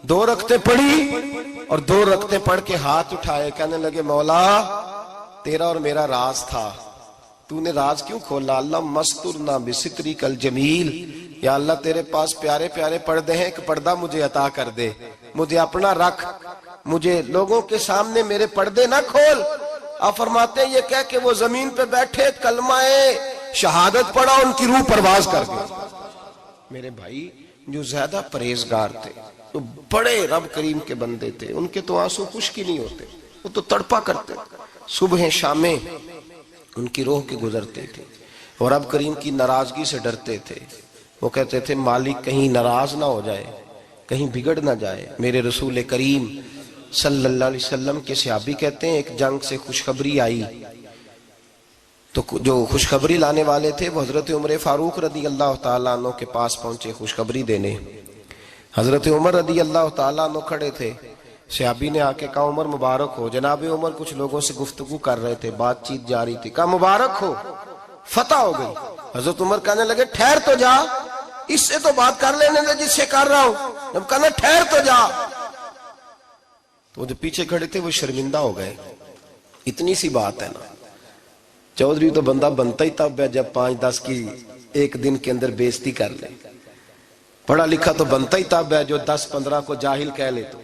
2 رکعتیں پڑھی اور 2 رکعتیں پڑھ کے ہاتھ اٹھائے، کہنے لگے مولا تیرا اور میرا راز تھا، تو نے راز کیوں کھولا؟ اللہ مسترنا بستری کل جمیل، یا اللہ تیرے پاس پیارے پیارے پردے ہیں، ایک پردہ مجھے عطا کر دے، مجھے اپنا رکھ، مجھے لوگوں کے سامنے میرے پردے نہ کھول۔ آپ فرماتے ہیں یہ کہہ کہ وہ زمین پہ بیٹھے کلمہ شہادت پڑھا، ان کی روح پرواز کر گئی۔ میرے بھائی جو زیادہ پرہیزگار تھے، جو بڑے رب کریم کے بندے تھے، ان کے تو آنسو خشکی نہیں ہوتے، وہ تو تڑپا کرتے، صبح شامیں ان کی روح کے گزرتے تھے اور رب کریم کی ناراضگی سے ڈرتے تھے۔ وہ کہتے تھے مالک کہیں ناراض نہ ہو جائے، کہیں بگڑ نہ جائے۔ میرے رسول کریم صلی اللہ علیہ وسلم کے صحابی کہتے ہیں ایک جنگ سے خوشخبری آئی تو جو خوشخبری لانے والے تھے وہ حضرت عمر فاروق رضی اللہ تعالیٰ عنہ کے پاس پہنچے خوشخبری دینے۔ حضرت عمر رضی اللہ تعالیٰ عنہ کھڑے تھے، صحابی نے آ کے کہا عمر مبارک ہو۔ جناب عمر کچھ لوگوں سے گفتگو کر رہے تھے، بات چیت جاری تھی، کہا مبارک ہو فتح ہو گئی۔ حضرت عمر کہنے لگے ٹھہر تو جا، اس سے تو بات کر لینے دے جس سے کر رہا ہوں۔ جب کہنا ٹھہر تو جا تو جو پیچھے کھڑے تھے وہ شرمندہ ہو گئے، اتنی سی بات ہے نا، چودھری تو بندہ بنتا ہی تب ہے جب 5-10 کی ایک دن کے اندر بےزتی کر لے، پڑھا لکھا تو بنتا ہی تب ہے جو 10-15 کو جاہل کہہ لے، تو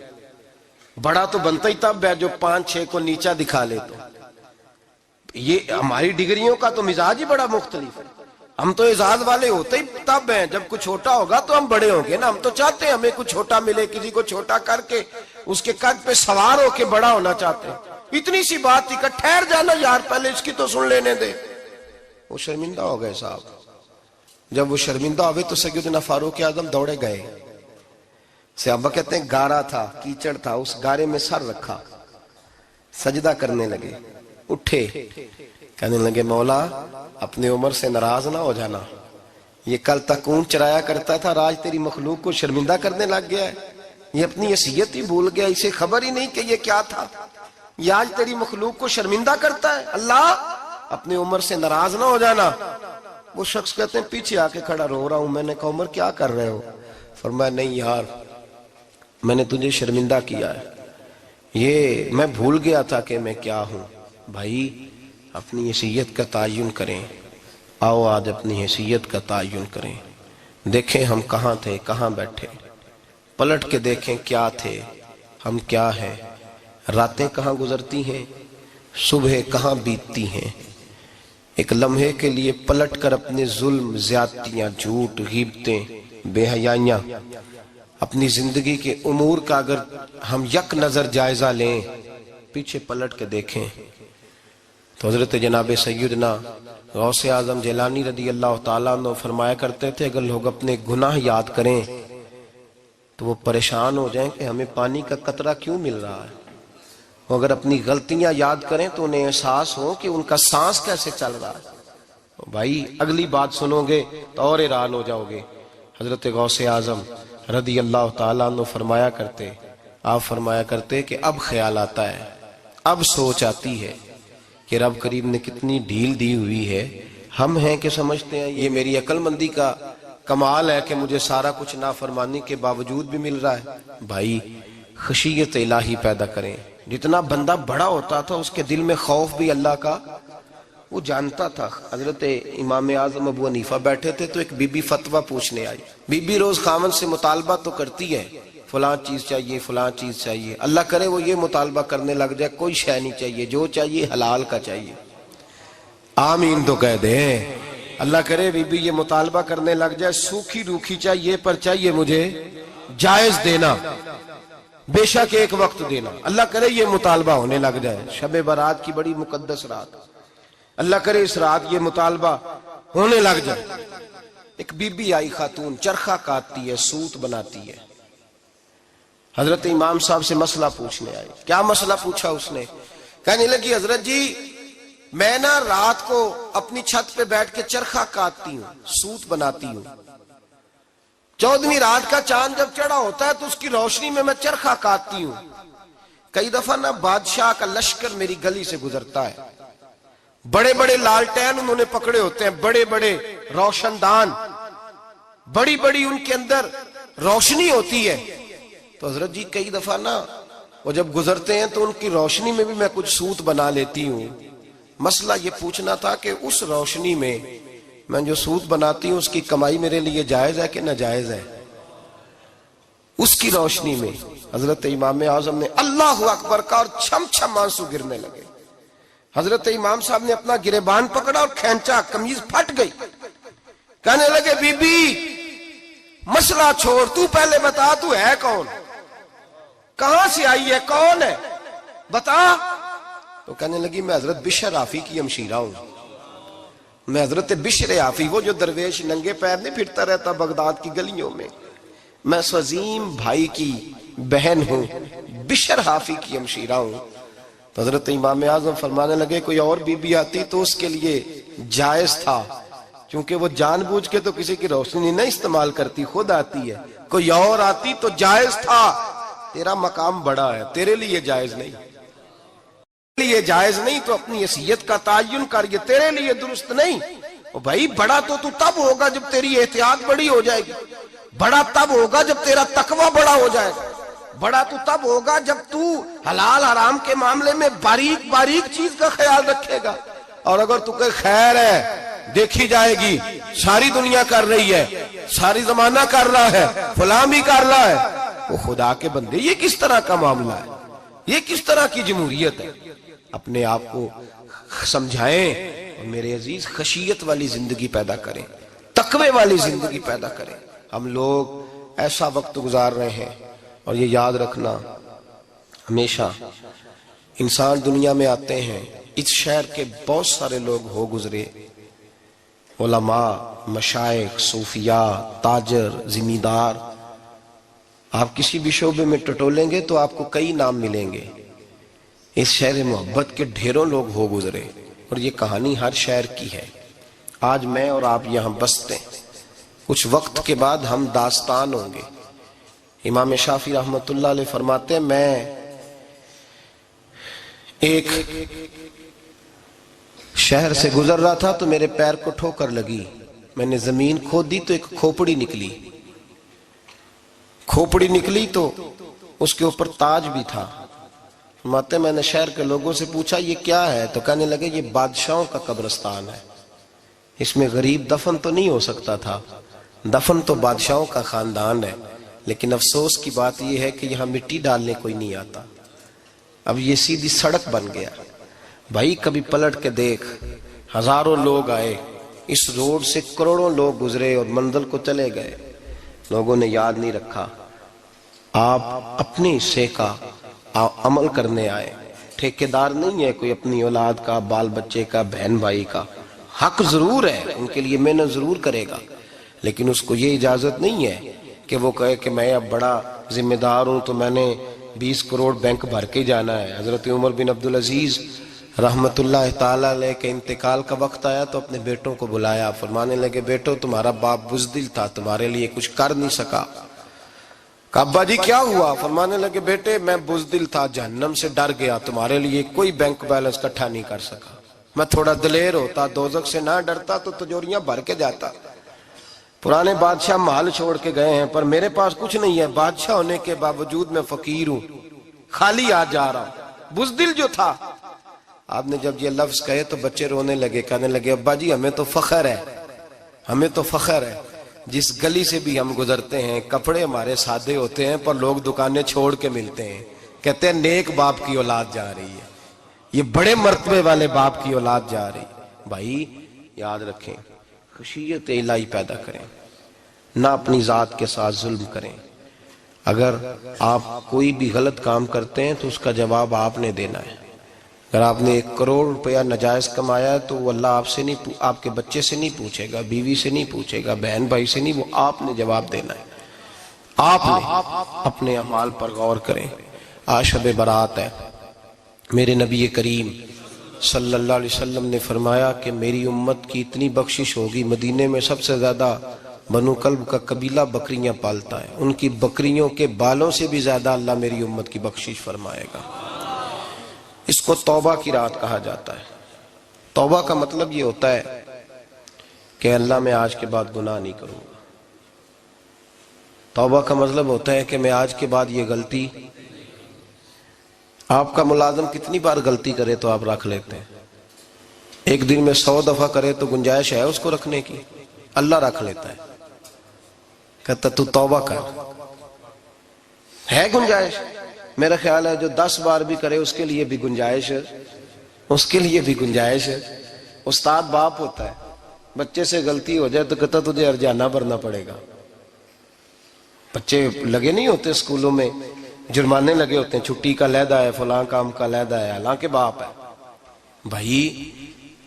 بڑا تو بنتا ہی تب ہے جو 5-6 کو نیچا دکھا لے۔ تو یہ ہماری ڈگریوں کا تو مزاج ہی بڑا مختلف ہے، ہم تو اعزاز والے ہوتے ہی تب ہیں جب کچھ چھوٹا ہوگا تو ہم بڑے ہوں گے نا، ہم تو چاہتے ہیں ہمیں کچھ چھوٹا ملے، کسی کو چھوٹا کر کے اس کے قد پہ سوار ہو کے بڑا ہونا چاہتے ہیں۔ اتنی سی بات تھی کہ ٹھہر جانا یار پہلے اس کی تو سن لینے دے۔ وہ شرمندہ ہو گئے صاحب، جب وہ شرمندہ ہوئے تو سیدنا فاروق اعظم دوڑے گئے، صحابہ کہتے ہیں گارا تھا، کیچڑ تھا، اس گارے میں سر رکھا، سجدہ کرنے لگے، اٹھے، کہنے لگے مولا اپنے عمر سے ناراض نہ ہو جانا، یہ کل تک اونٹ چرایا کرتا تھا، آج تیری مخلوق کو شرمندہ کرنے لگ گیا ہے، یہ اپنی حیثیت ہی بھول گیا، اسے خبر ہی نہیں کہ یہ کیا تھا۔ یہ آج تیری مخلوق کو شرمندہ کرتا ہے؟ اللہ اپنی عمر سے ناراض نہ ہو جانا۔ وہ شخص کہتے ہیں پیچھے آ کے کھڑا رو رہا ہوں۔ میں نے کہا عمر کیا کر رہے ہو؟ فرمایا نہیں یار، میں نے تجھے شرمندہ کیا ہے، یہ میں بھول گیا تھا کہ میں کیا ہوں۔ بھائی اپنی حیثیت کا تعین کریں، آؤ آج اپنی حیثیت کا تعین کریں، دیکھیں ہم کہاں تھے، کہاں بیٹھے، پلٹ کے دیکھیں کیا تھے، ہم کیا ہیں، راتیں کہاں گزرتی ہیں، صبح کہاں بیتتی ہیں۔ ایک لمحے کے لیے پلٹ کر اپنے ظلم، زیادتیاں، جھوٹ، غیبتیں، بے حیائیاں، اپنی زندگی کے امور کا اگر ہم یک نظر جائزہ لیں، پیچھے پلٹ کے دیکھیں تو حضرت جناب سیدنا غوث اعظم جیلانی رضی اللہ تعالیٰ عنہ فرمایا کرتے تھے اگر لوگ اپنے گناہ یاد کریں تو وہ پریشان ہو جائیں کہ ہمیں پانی کا قطرہ کیوں مل رہا ہے، وہ اگر اپنی غلطیاں یاد کریں تو انہیں احساس ہو کہ ان کا سانس کیسے چل رہا ہے۔ بھائی اگلی بات سنو گے تو اور حیران ہو جاؤ گے۔ حضرت غوث اعظم رضی اللہ تعالیٰ عنہ فرمایا کرتے کہ اب خیال آتا ہے، اب سوچ آتی ہے کہ رب کریم نے کتنی ڈھیل دی ہوئی ہے۔ ہم ہیں کہ سمجھتے ہیں یہ میری عقل مندی کا کمال ہے کہ مجھے سارا کچھ نافرمانی کے باوجود بھی مل رہا ہے۔ بھائی خشیت الہی پیدا کریں۔ جتنا بندہ بڑا ہوتا تھا اس کے دل میں خوف بھی اللہ کا وہ جانتا تھا۔ حضرت امام اعظم ابو حنیفہ بیٹھے تھے تو ایک بی بی فتویٰ پوچھنے آئی۔ بی بی روز خاوند سے مطالبہ تو کرتی ہے، فلاں چیز چاہیے، فلاں چیز چاہیے، اللہ کرے وہ یہ مطالبہ کرنے لگ جائے کوئی شے نہیں چاہیے، جو چاہیے حلال کا چاہیے۔ آمین تو کہہ دیں۔ اللہ کرے بی بی یہ مطالبہ کرنے لگ جائے سوکھی روکھی چاہیے پر چاہیے مجھے جائز دینا، بے شک ایک وقت دینا۔ اللہ کرے یہ مطالبہ ہونے لگ جائے، شب برات کی بڑی مقدس رات، اللہ کرے اس رات یہ مطالبہ ہونے لگ جائے۔ ایک بی بی آئی خاتون، چرخہ کاٹتی ہے، سوت بناتی ہے، حضرت امام صاحب سے مسئلہ پوچھنے آئی۔ کیا مسئلہ پوچھا اس نے؟ کہنے لگی حضرت جی میں نا رات کو اپنی چھت پہ بیٹھ کے چرخہ کاٹتی ہوں، سوت بناتی ہوں، 14ویں رات کا چاند جب چڑھا ہوتا ہے تو اس کی روشنی میں چرخہ کاٹتی ہوں۔ کئی دفعہ نا بادشاہ کا لشکر میری گلی سے گزرتا ہے، بڑے بڑے لالٹین انہوں نے پکڑے ہوتے ہیں، بڑے بڑے روشن دان، بڑی بڑی ان کے اندر روشنی ہوتی ہے۔ تو حضرت جی کئی دفعہ نا وہ جب گزرتے ہیں تو ان کی روشنی میں بھی میں کچھ سوت بنا لیتی ہوں۔ مسئلہ یہ پوچھنا تھا کہ اس روشنی میں میں جو سوت بناتی ہوں اس کی کمائی میرے لیے جائز ہے کہ ناجائز ہے؟ اس کی روشنی میں حضرت امام اعظم نے اللہ اکبر کا اور چھم چھم آنسو گرنے لگے۔ حضرت امام صاحب نے اپنا گریبان پکڑا اور کھینچا، قمیض پھٹ گئی۔ کہنے لگے بی بی مسئلہ چھوڑ، تو پہلے بتا تو ہے کون، کہاں سے آئی ہے، کون ہے، بتا۔ تو کہنے لگی میں حضرت بشر حافی کی ہمشیرہ ہوں، میں حضرت بشر حافی، وہ جو درویش ننگے پیر نہیں پھرتا رہتا بغداد کی گلیوں میں، میں اس عظیم بھائی کی بہن ہوں، بشر حافی کی ہمشیرہ ہوں۔ تو حضرت امام اعظم فرمانے لگے کوئی اور بی بی آتی تو اس کے لیے جائز تھا، کیونکہ وہ جان بوجھ کے تو کسی کی روشنی نہیں استعمال کرتی، خود آتی ہے، کوئی اور آتی تو جائز تھا۔ تیرا مقام بڑا ہے، تیرے لیے جائز نہیں، تیرے لیے جائز نہیں، تو اپنی حیثیت کا تعین کر، یہ تیرے لیے درست نہیں۔ بھائی بڑا تو تب ہوگا جب تیری احتیاط بڑی ہو جائے گی، بڑا تب ہوگا جب تیرا تقوی بڑا ہو جائے گا، بڑا تو تب ہوگا جب تو حلال حرام کے معاملے میں باریک باریک چیز کا خیال رکھے گا۔ اور اگر تو کہ خیر ہے دیکھی جائے گی، ساری دنیا کر رہی ہے، ساری زمانہ کر رہا ہے، فلاں بھی کر رہا ہے، وہ خدا کے بندے یہ کس طرح کا معاملہ ہے، یہ کس طرح کی جمہوریت ہے؟ اپنے آپ کو سمجھائیں اور میرے عزیز خشیت والی زندگی پیدا کریں، تقوی والی زندگی پیدا کریں۔ ہم لوگ ایسا وقت گزار رہے ہیں، اور یہ یاد رکھنا ہمیشہ انسان دنیا میں آتے ہیں، اس شہر کے بہت سارے لوگ ہو گزرے، علماء، مشائخ، صوفیاء، تاجر، زمیندار، آپ کسی بھی شعبے میں ٹٹولیں گے تو آپ کو کئی نام ملیں گے۔ اس شہر محبت کے ڈھیروں لوگ ہو گزرے، اور یہ کہانی ہر شہر کی ہے۔ آج میں اور آپ یہاں بستے ہیں، کچھ وقت کے بعد ہم داستان ہوں گے۔ امام شافعی رحمۃ اللہ علیہ فرماتے ہیں میں ایک شہر سے گزر رہا تھا تو میرے پیر کو ٹھوکر لگی، میں نے زمین کھودی تو ایک کھوپڑی نکلی، کھوپڑی نکلی تو اس کے اوپر تاج بھی تھا۔ ماتے میں نے شہر کے لوگوں سے پوچھا یہ کیا ہے؟ تو کہنے لگے یہ بادشاہوں کا قبرستان ہے، اس میں غریب دفن تو نہیں ہو سکتا تھا، دفن تو بادشاہوں کا خاندان ہے، لیکن افسوس کی بات یہ ہے کہ یہاں مٹی ڈالنے کوئی نہیں آتا، اب یہ سیدھی سڑک بن گیا۔ بھائی کبھی پلٹ کے دیکھ، ہزاروں لوگ آئے، اس روڈ سے کروڑوں لوگ گزرے اور منزل کو چلے گئے، لوگوں نے یاد نہیں رکھا۔ آپ اپنے حصے کا عمل کرنے آئے، ٹھیکیدار نہیں ہے کوئی اپنی اولاد کا، بال بچے کا، بہن بھائی کا۔ حق ضرور ہے، ان کے لیے محنت ضرور کرے گا، لیکن اس کو یہ اجازت نہیں ہے کہ وہ کہے کہ میں اب بڑا ذمہ دار ہوں تو میں نے 20 کروڑ بینک بھر کے جانا ہے۔ حضرت عمر بن عبدالعزیز رحمت اللہ تعالیٰ علیہ کے انتقال کا وقت آیا تو اپنے بیٹوں کو بلایا، فرمانے لگے بیٹو تمہارا باپ بزدل تھا، تمہارے لیے کچھ کر نہیں سکا۔ کہا ابا جی کیا ہوا؟ فرمانے لگے بیٹے میں بزدل تھا، جہنم سے ڈر گیا، تمہارے لیے کوئی بینک بیلنس اکٹھا نہیں کر سکا، میں تھوڑا دلیر ہوتا، دوزخ سے نہ ڈرتا تو تجوریاں بھر کے جاتا۔ پرانے بادشاہ محل چھوڑ کے گئے ہیں پر میرے پاس کچھ نہیں ہے، بادشاہ ہونے کے باوجود میں فقیر ہوں، خالی آ جا رہا ہوں، بزدل جو تھا۔ آپ نے جب یہ لفظ کہے تو بچے رونے لگے، کہنے لگے ابا جی ہمیں تو فخر ہے، ہمیں تو فخر ہے، جس گلی سے بھی ہم گزرتے ہیں کپڑے ہمارے سادے ہوتے ہیں پر لوگ دکانیں چھوڑ کے ملتے ہیں، کہتے ہیں نیک باپ کی اولاد جا رہی ہے، یہ بڑے مرتبے والے باپ کی اولاد جا رہی ہے۔ بھائی یاد رکھیں، خشیت الہی پیدا کریں، نہ اپنی ذات کے ساتھ ظلم کریں۔ اگر آپ کوئی بھی غلط کام کرتے ہیں تو اس کا جواب آپ نے دینا ہے۔ اگر آپ نے 1 کروڑ روپیہ ناجائز کمایا ہے تو وہ اللہ آپ سے نہیں، آپ کے بچے سے نہیں پوچھے گا، بیوی سے نہیں پوچھے گا، بہن بھائی سے نہیں، وہ آپ نے جواب دینا ہے۔ آپ نے اپنے اعمال پر غور کریں۔ آج شب برات ہے، میرے نبی کریم صلی اللہ علیہ وسلم نے فرمایا کہ میری امت کی اتنی بخشش ہوگی، مدینے میں سب سے زیادہ بنو کلب کا قبیلہ بکریاں پالتا ہے، ان کی بکریوں کے بالوں سے بھی زیادہ اللہ میری امت کی بخشش فرمائے گا۔ اس کو توبہ کی رات کہا جاتا ہے۔ توبہ کا مطلب یہ ہوتا ہے کہ اللہ میں آج کے بعد گناہ نہیں کروں گا۔ توبہ کا مطلب ہوتا ہے کہ میں آج کے بعد یہ غلطی، آپ کا ملازم کتنی بار غلطی کرے تو آپ رکھ لیتے ہیں؟ ایک دن میں 100 دفعہ کرے تو گنجائش ہے اس کو رکھنے کی؟ اللہ رکھ لیتا ہے، کہتا تو توبہ کر، ہے گنجائش؟ میرا خیال ہے جو 10 بار بھی کرے اس کے لیے بھی گنجائش ہے، اس کے لیے بھی گنجائش ہے۔ استاد باپ ہوتا ہے، بچے سے غلطی ہو جائے تو کہتا تجھے ارجانہ بھرنا پڑے گا۔ بچے لگے نہیں ہوتے اسکولوں میں، جرمانے لگے ہوتے ہیں، چھٹی کا لیدہ ہے، فلاں کام کا لیدہ ہے، حالانکہ باپ ہے۔ بھائی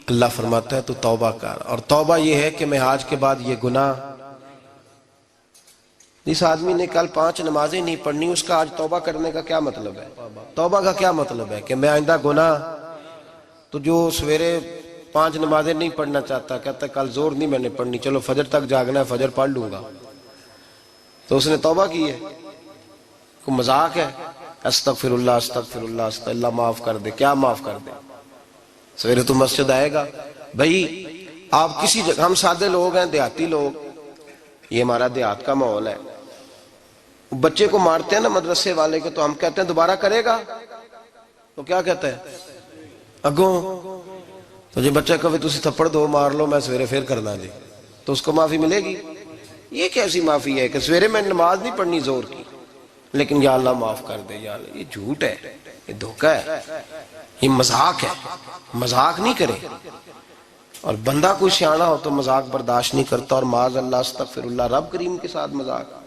اللہ فرماتا ہے تو توبہ کر، اور توبہ یہ ہے کہ میں آج کے بعد یہ گناہ، جس آدمی نے کل 5 نمازیں نہیں پڑھنی اس کا آج توبہ کرنے کا کیا مطلب ہے؟ توبہ کا کیا مطلب ہے کہ میں آئندہ گناہ، تو جو سویرے 5 نمازیں نہیں پڑھنا چاہتا کہتا ہے کل زور نہیں میں نے پڑھنی، چلو فجر تک جاگنا ہے فجر پڑھ لوں گا، تو اس نے توبہ کی ہے؟ کوئی مذاق ہے؟ استغفر اللہ استغفر اللہ استغفر اللہ، معاف کر دے، کیا معاف کر دے؟ سویرے تو مسجد آئے گا۔ بھائی آپ کسی جگہ، ہم سادے لوگ ہیں، دیہاتی لوگ، یہ ہمارا دیہات کا ماحول ہے، بچے کو مارتے ہیں نا مدرسے والے کے، تو ہم کہتے ہیں دوبارہ کرے گا، تو کیا کہتا ہے اگوں، تو جی بچہ کبھی تسی تھپڑ دو مار لو میں سویرے پھر کرنا جی، تو اس کو معافی ملے گی؟ یہ کیسی معافی ہے کہ سویرے میں نماز نہیں پڑھنی زور کی لیکن یا اللہ معاف کر دے، یا اللہ، یہ جھوٹ ہے، یہ دھوکہ ہے، یہ مذاق ہے، مذاق نہیں کرے۔ اور بندہ کوئی سیاںا ہو تو مذاق برداشت نہیں کرتا، اور معاذ اللہ استغفر اللہ، رب کریم کے ساتھ مذاق،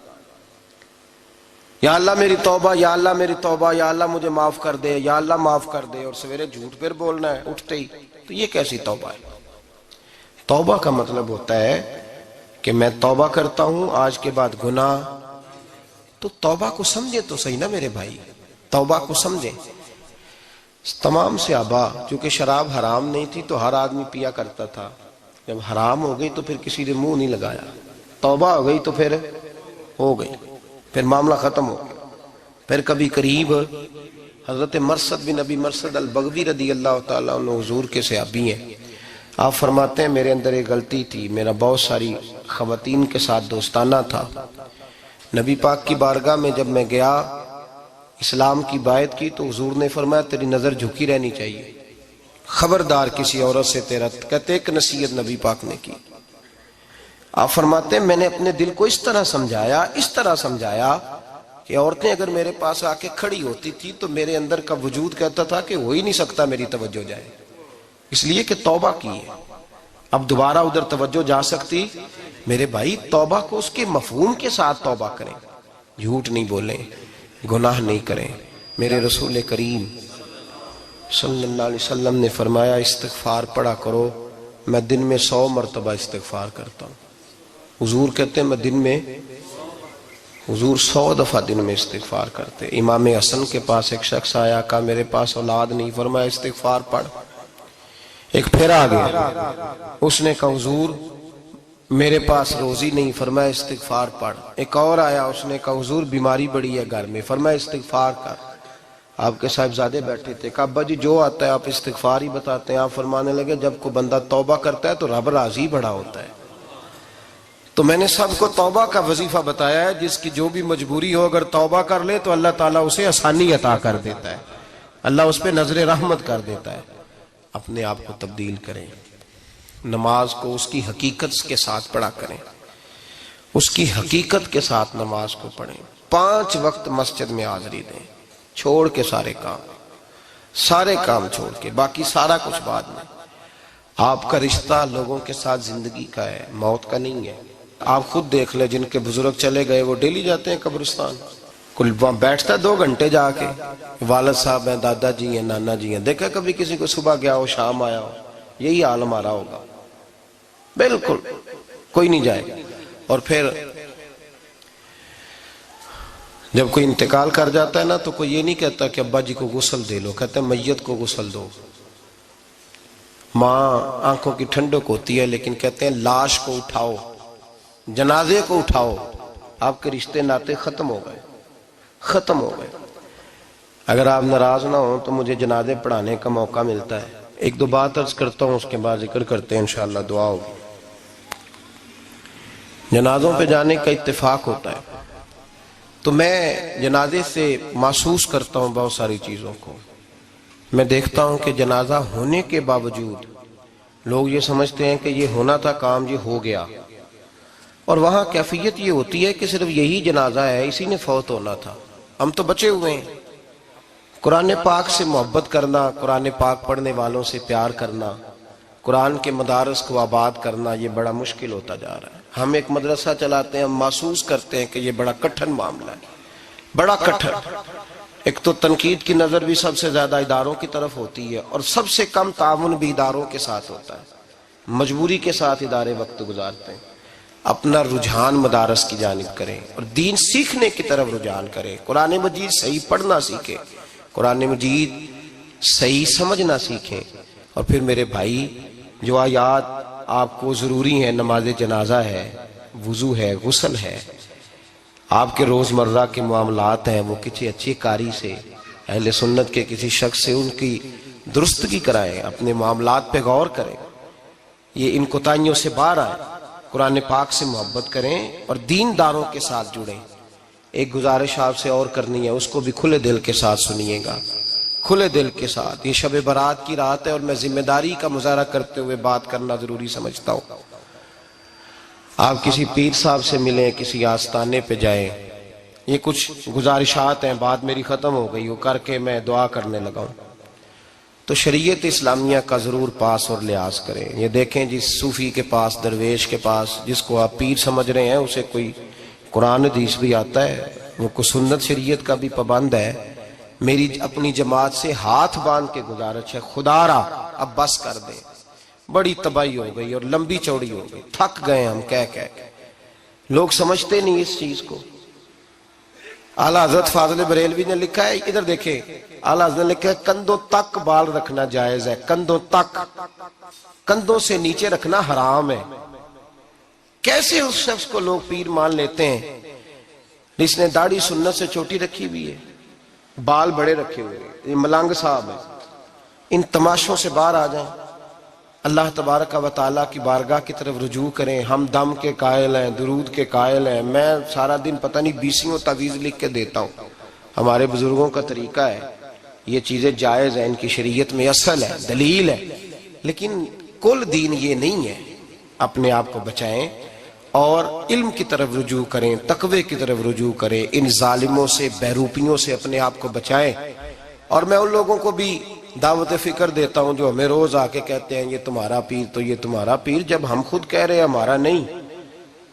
یا اللہ میری توبہ، یا اللہ میری توبہ، یا اللہ مجھے معاف کر دے، یا اللہ معاف کر دے، اور سویرے جھوٹ پھر بولنا ہے اٹھتے ہی، تو یہ کیسی توبہ ہے؟ توبہ کا مطلب ہوتا ہے کہ میں توبہ کرتا ہوں آج کے بعد گناہ، تو توبہ کو سمجھے تو صحیح نا میرے بھائی، توبہ کو سمجھے۔ تمام صحابہ، چونکہ شراب حرام نہیں تھی تو ہر آدمی پیا کرتا تھا، جب حرام ہو گئی تو پھر کسی نے منہ نہیں لگایا، توبہ ہو گئی تو پھر ہو گئی، پھر معاملہ ختم ہو گیا، پھر کبھی قریب حضرت مرثد بن ابی مرثد البغوی رضی اللہ تعالیٰ عنہ حضور کے صحابی ہیں. آپ فرماتے ہیں میرے اندر ایک غلطی تھی، میرا بہت ساری خواتین کے ساتھ دوستانہ تھا. نبی پاک کی بارگاہ میں جب میں گیا اسلام کی بائعت کی تو حضور نے فرمایا تیری نظر جھکی رہنی چاہیے، خبردار کسی عورت سے تیرا. کہتے ایک نصیحت نبی پاک نے کی. آپ فرماتے ہیں میں نے اپنے دل کو اس طرح سمجھایا کہ عورتیں اگر میرے پاس آ کے کھڑی ہوتی تھی تو میرے اندر کا وجود کہتا تھا کہ ہو ہی نہیں سکتا میری توجہ جائے، اس لیے کہ توبہ کی ہے، اب دوبارہ ادھر توجہ جا سکتی. میرے بھائی توبہ کو اس کے مفہوم کے ساتھ توبہ کریں، جھوٹ نہیں بولیں، گناہ نہیں کریں. میرے رسول کریم صلی اللہ علیہ وسلم نے فرمایا استغفار پڑھا کرو، میں دن میں 100 مرتبہ استغفار کرتا ہوں. حضور کہتے ہیں میں دن میں حضور 100 دفعہ دن میں استغفار کرتے. امام حسن کے پاس ایک شخص آیا، کہا میرے پاس اولاد نہیں، فرمایا استغفار پڑھ. ایک پھر آ گیا، اس نے کہا حضور میرے پاس روزی نہیں، فرمایا استغفار پڑھ. ایک اور آیا، اس نے کہا حضور بیماری بڑی ہے گھر میں، فرمایا استغفار کر. آپ کے صاحبزادے بیٹھے تھے، کہا ابا جی جو آتا ہے آپ استغفار ہی بتاتے ہیں. آپ فرمانے لگے جب کوئی بندہ توبہ کرتا ہے تو رب راضی بڑا ہوتا ہے. تو میں نے سب کو توبہ کا وظیفہ بتایا ہے، جس کی جو بھی مجبوری ہو اگر توبہ کر لے تو اللہ تعالیٰ اسے آسانی عطا کر دیتا ہے، اللہ اس پہ نظر رحمت کر دیتا ہے. اپنے آپ کو تبدیل کریں، نماز کو اس کی حقیقت کے ساتھ پڑھا کریں، اس کی حقیقت کے ساتھ نماز کو پڑھیں. 5 وقت مسجد میں حاضری دیں، چھوڑ کے سارے کام چھوڑ کے، باقی سارا کچھ بعد میں. آپ کا رشتہ لوگوں کے ساتھ زندگی کا ہے، موت کا نہیں ہے. آپ خود دیکھ لیں جن کے بزرگ چلے گئے وہ ڈیلی جاتے ہیں قبرستان، کل بیٹھتا ہے 2 گھنٹے جا کے. والد صاحب ہیں، دادا جی ہیں، نانا جی ہیں، دیکھا کبھی کسی کو صبح گیا ہو شام آیا ہو؟ یہی حال ہمارا ہوگا، بالکل کوئی نہیں جائے. اور پھر جب کوئی انتقال کر جاتا ہے نا تو کوئی یہ نہیں کہتا کہ ابا جی کو غسل دے لو، کہتے ہیں میت کو غسل دو. ماں آنکھوں کی ٹھنڈک ہوتی ہے لیکن کہتے ہیں لاش کو اٹھاؤ، جنازے کو اٹھاؤ. آپ کے رشتے ناتے ختم ہو گئے. اگر آپ ناراض نہ ہوں تو مجھے جنازے پڑھانے کا موقع ملتا ہے. 1-2 بات عرض کرتا ہوں، اس کے بعد ذکر کرتے ہیں، انشاءاللہ دعا ہوگی. جنازوں پہ جانے کا اتفاق ہوتا ہے تو میں جنازے سے محسوس کرتا ہوں بہت ساری چیزوں کو. میں دیکھتا ہوں کہ جنازہ ہونے کے باوجود لوگ یہ سمجھتے ہیں کہ یہ ہونا تھا کام، یہ ہو گیا. اور وہاں کیفیت یہ ہوتی ہے کہ صرف یہی جنازہ ہے، اسی نے فوت ہونا تھا، ہم تو بچے ہوئے ہیں. قرآن پاک سے محبت کرنا، قرآن پاک پڑھنے والوں سے پیار کرنا، قرآن کے مدارس کو آباد کرنا، یہ بڑا مشکل ہوتا جا رہا ہے. ہم ایک مدرسہ چلاتے ہیں، ہم محسوس کرتے ہیں کہ یہ بڑا کٹھن معاملہ ہے، بڑا کٹھن. ایک تو تنقید کی نظر بھی سب سے زیادہ اداروں کی طرف ہوتی ہے اور سب سے کم تعاون بھی اداروں کے ساتھ ہوتا ہے. مجبوری کے ساتھ ادارے وقت گزارتے ہیں. اپنا رجحان مدارس کی جانب کریں اور دین سیکھنے کی طرف رجحان کریں. قرآن مجید صحیح پڑھنا سیکھیں، قرآن مجید صحیح سمجھنا سیکھیں. اور پھر میرے بھائی جو آیات آپ کو ضروری ہیں، نماز جنازہ ہے، وضو ہے، غسل ہے، آپ کے روزمرہ کے معاملات ہیں، وہ کسی اچھی قاری سے، اہل سنت کے کسی شخص سے ان کی درستگی کرائیں، اپنے معاملات پہ غور کریں، یہ ان کوتاہیوں سے باہر آئیں، قرآن پاک سے محبت کریں اور دینداروں کے ساتھ جڑیں. ایک گزارش آپ سے اور کرنی ہے، اس کو بھی کھلے دل کے ساتھ سنیے گا، کھلے دل کے ساتھ. یہ شب برات کی رات ہے اور میں ذمہ داری کا مظاہرہ کرتے ہوئے بات کرنا ضروری سمجھتا ہوں. آپ کسی پیر صاحب سے ملیں، کسی آستانے پہ جائیں، یہ کچھ گزارشات ہیں، بات میری ختم ہو گئی وہ کر کے میں دعا کرنے لگا ہوں. تو شریعت اسلامیہ کا ضرور پاس اور لحاظ کریں. یہ دیکھیں جس صوفی کے پاس، درویش کے پاس، جس کو آپ پیر سمجھ رہے ہیں، اسے کوئی قرآن حدیث بھی آتا ہے، وہ کوئی سنت شریعت کا بھی پابند ہے. میری اپنی جماعت سے ہاتھ باندھ کے گزارش ہے، خدا را اب بس کر دیں، بڑی تباہی ہو گئی اور لمبی چوڑی ہو گئی، تھک گئے ہم کہہ کے. لوگ سمجھتے نہیں اس چیز کو. اعلیٰ حضرت فاضل بریلوی نے لکھا ہے، ادھر دیکھیں، اعلیٰ حضرت نے لکھا ہے کندھوں تک بال رکھنا جائز ہے، کندھوں تک، کندھوں سے نیچے رکھنا حرام ہے. کیسے اس شخص کو لوگ پیر مان لیتے ہیں جس نے داڑھی سنت سے چھوٹی رکھی ہوئی ہے؟ بال بڑے رکھے ہوئے، یہ ملنگ صاحب ہے، ان تماشوں سے باہر آ جائیں، اللہ تبارک و تعالیٰ کی بارگاہ کی طرف رجوع کریں۔ ہم دم کے قائل ہیں، درود کے قائل ہیں، میں سارا دن پتہ نہیں 20 تعویذ لکھ کے دیتا ہوں، ہمارے بزرگوں کا طریقہ ہے، یہ چیزیں جائز ہیں، ان کی شریعت میں اصل ہے، دلیل ہے، لیکن کل دین یہ نہیں ہے۔ اپنے آپ کو بچائیں اور علم کی طرف رجوع کریں، تقوی کی طرف رجوع کریں، ان ظالموں سے، بہروپیوں سے اپنے آپ کو بچائیں۔ اور میں ان لوگوں کو بھی دعوت فکر دیتا ہوں جو ہمیں روز آ کے کہتے ہیں یہ تمہارا پیر تو یہ تمہارا پیر، جب ہم خود کہہ رہے ہیں ہمارا نہیں،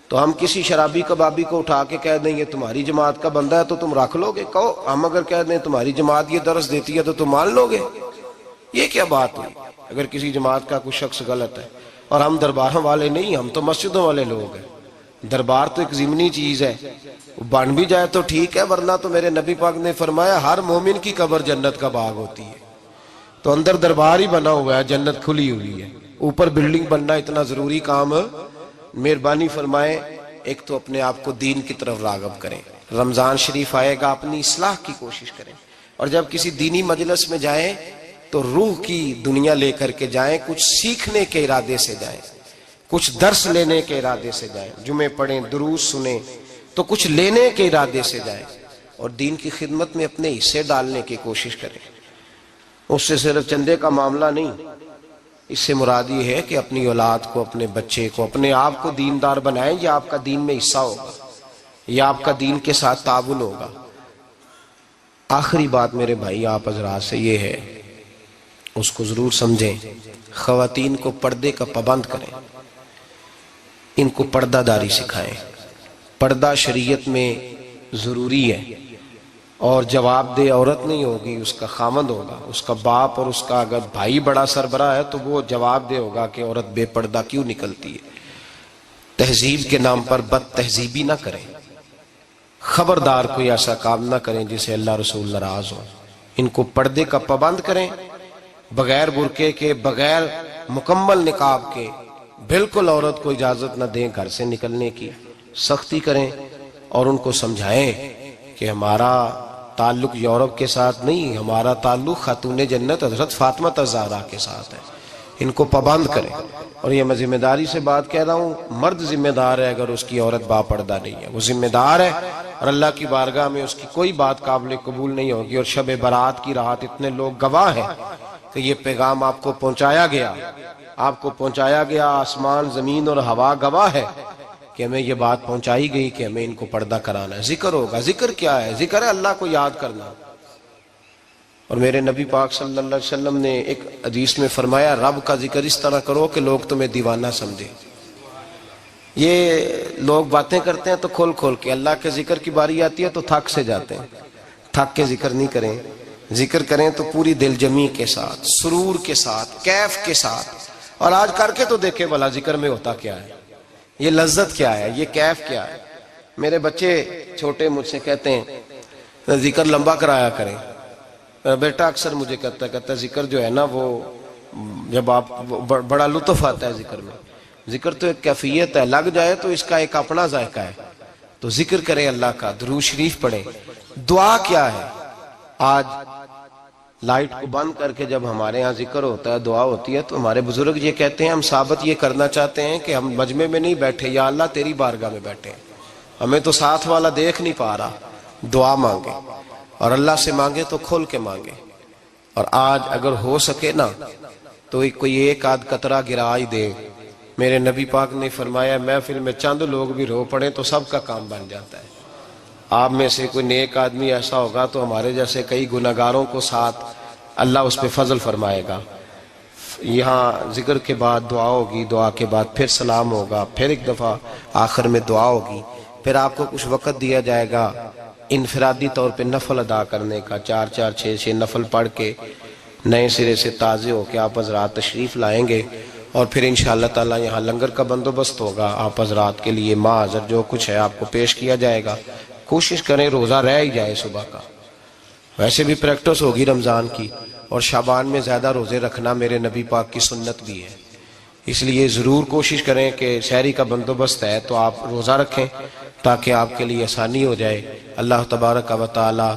تو ہم کسی شرابی کبابی کو اٹھا کے کہہ دیں یہ تمہاری جماعت کا بندہ ہے تو تم رکھ لو گے؟ کہو ہم اگر کہہ دیں تمہاری جماعت یہ درس دیتی ہے تو تم مان لو گے؟ یہ کیا بات ہوئی؟ اگر کسی جماعت کا کوئی شخص غلط ہے، اور ہم درباروں والے نہیں، ہم تو مسجدوں والے لوگ ہیں، دربار تو ایک ضمنی چیز ہے، بن بھی جائے تو ٹھیک ہے، ورنہ تو میرے نبی پاک نے فرمایا ہر مومن کی قبر جنت کا باغ ہوتی ہے، تو اندر دربار ہی بنا ہوا ہے، جنت کھلی ہوئی ہے، اوپر بلڈنگ بننا اتنا ضروری کام؟ مہربانی فرمائیں ایک تو اپنے آپ کو دین کی طرف راغب کریں، رمضان شریف آئے گا اپنی اصلاح کی کوشش کریں، اور جب کسی دینی مجلس میں جائیں تو روح کی دنیا لے کر کے جائیں، کچھ سیکھنے کے ارادے سے جائیں، کچھ درس لینے کے ارادے سے جائیں، جمعے پڑھیں، دروس سنیں، تو کچھ لینے کے ارادے سے جائیں، اور دین کی خدمت میں اپنے حصے ڈالنے کی کوشش کریں۔ اس سے صرف چندے کا معاملہ نہیں، اس سے مراد یہ ہے کہ اپنی اولاد کو، اپنے بچے کو، اپنے آپ کو دیندار بنائیں، یہ آپ کا دین میں حصہ ہوگا، یہ آپ کا دین کے ساتھ تعاون ہوگا۔ آخری بات میرے بھائی آپ حضرات سے یہ ہے، اس کو ضرور سمجھیں، خواتین کو پردے کا پابند کریں، ان کو پردہ داری سکھائیں، پردہ شریعت میں ضروری ہے، اور جواب دہ عورت نہیں ہوگی، اس کا خامند ہوگا، اس کا باپ، اور اس کا اگر بھائی بڑا سربراہ ہے تو وہ جواب دہ ہوگا کہ عورت بے پردہ کیوں نکلتی ہے۔ تہذیب کے نام پر بد تہذیبی نہ کریں، خبردار کوئی ایسا کام نہ کریں جسے اللہ رسول ناراض ہو، ان کو پردے کا پابند کریں، بغیر برقعے کے، بغیر مکمل نقاب کے، بالکل عورت کو اجازت نہ دیں گھر سے نکلنے کی، سختی کریں، اور ان کو سمجھائیں کہ ہمارا تعلق یورپ کے ساتھ نہیں، ہمارا تعلق خاتون جنت حضرت فاطمہ الزہرا کے ساتھ ہے، ان کو پابند کریں۔ اور یہ میں ذمہ داری سے بات کہہ رہا ہوں، مرد ذمہ دار ہے اگر اس کی عورت با پردہ نہیں ہے، وہ ذمہ دار ہے، اور اللہ کی بارگاہ میں اس کی کوئی بات قابل قبول نہیں ہوگی۔ اور شب برات کی رات اتنے لوگ گواہ ہیں کہ یہ پیغام آپ کو پہنچایا گیا، آپ کو پہنچایا گیا، آسمان زمین اور ہوا گواہ ہے کہ ہمیں یہ بات پہنچائی گئی کہ ہمیں ان کو پردہ کرانا ہے۔ ذکر ہوگا، ذکر کیا ہے؟ ذکر ہے اللہ کو یاد کرنا۔ اور میرے نبی پاک صلی اللہ علیہ وسلم نے ایک حدیث میں فرمایا رب کا ذکر اس طرح کرو کہ لوگ تمہیں دیوانہ سمجھیں۔ یہ لوگ باتیں کرتے ہیں تو کھول کھول کے، اللہ کے ذکر کی باری آتی ہے تو تھک سے جاتے ہیں، تھک کے ذکر نہیں کریں، ذکر کریں تو پوری دل جمی کے ساتھ، سرور کے ساتھ، کیف کے ساتھ۔ اور آج کر کے تو دیکھیں بھلا ذکر میں ہوتا کیا ہے، یہ لذت کیا ہے، یہ کیف کیا ہے۔ میرے بچے چھوٹے مجھ سے کہتے ہیں ذکر لمبا کرایا کریں، بیٹا اکثر مجھے کہتا ہے ذکر جو ہے نا وہ جب آپ بڑا لطف آتا ہے ذکر میں، ذکر تو ایک کیفیت ہے، لگ جائے تو اس کا ایک اپنا ذائقہ ہے، تو ذکر کریں اللہ کا، درود شریف پڑھیں۔ دعا کیا ہے؟ آج لائٹ کو بند کر کے جب ہمارے ہاں ذکر ہوتا ہے، دعا ہوتی ہے، تو ہمارے بزرگ یہ کہتے ہیں ہم ثابت یہ کرنا چاہتے ہیں کہ ہم مجمع میں نہیں بیٹھے، یا اللہ تیری بارگاہ میں بیٹھے ہیں، ہمیں تو ساتھ والا دیکھ نہیں پا رہا، دعا مانگے، اور اللہ سے مانگے تو کھول کے مانگے۔ اور آج اگر ہو سکے نا تو کوئی ایک آدھ قطرہ گرا ہی دے۔ میرے نبی پاک نے فرمایا محفل میں چند لوگ بھی رو پڑیں تو سب کا کام بن جاتا ہے۔ آپ میں سے کوئی نیک آدمی ایسا ہوگا تو ہمارے جیسے کئی گناہگاروں کو ساتھ اللہ اس پہ فضل فرمائے گا۔ یہاں ذکر کے بعد دعا ہوگی، دعا کے بعد پھر سلام ہوگا، پھر ایک دفعہ آخر میں دعا ہوگی، پھر آپ کو کچھ وقت دیا جائے گا انفرادی طور پہ نفل ادا کرنے کا، 4 6 نفل پڑھ کے نئے سرے سے تازے ہو کے آپ حضرات تشریف لائیں گے، اور پھر انشاءاللہ تعالی یہاں لنگر کا بندوبست ہوگا، آپ حضرات کے لیے ماں حضر جو کچھ ہے آپ کو پیش کیا جائے گا۔ کوشش کریں روزہ رہ ہی جائے صبح کا، ویسے بھی پریکٹس ہوگی رمضان کی، اور شعبان میں زیادہ روزے رکھنا میرے نبی پاک کی سنت بھی ہے، اس لیے ضرور کوشش کریں کہ سحری کا بندوبست ہے تو آپ روزہ رکھیں تاکہ آپ کے لیے آسانی ہو جائے۔ اللہ تبارک و تعالی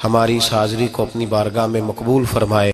ہماری اس حاضری کو اپنی بارگاہ میں مقبول فرمائے۔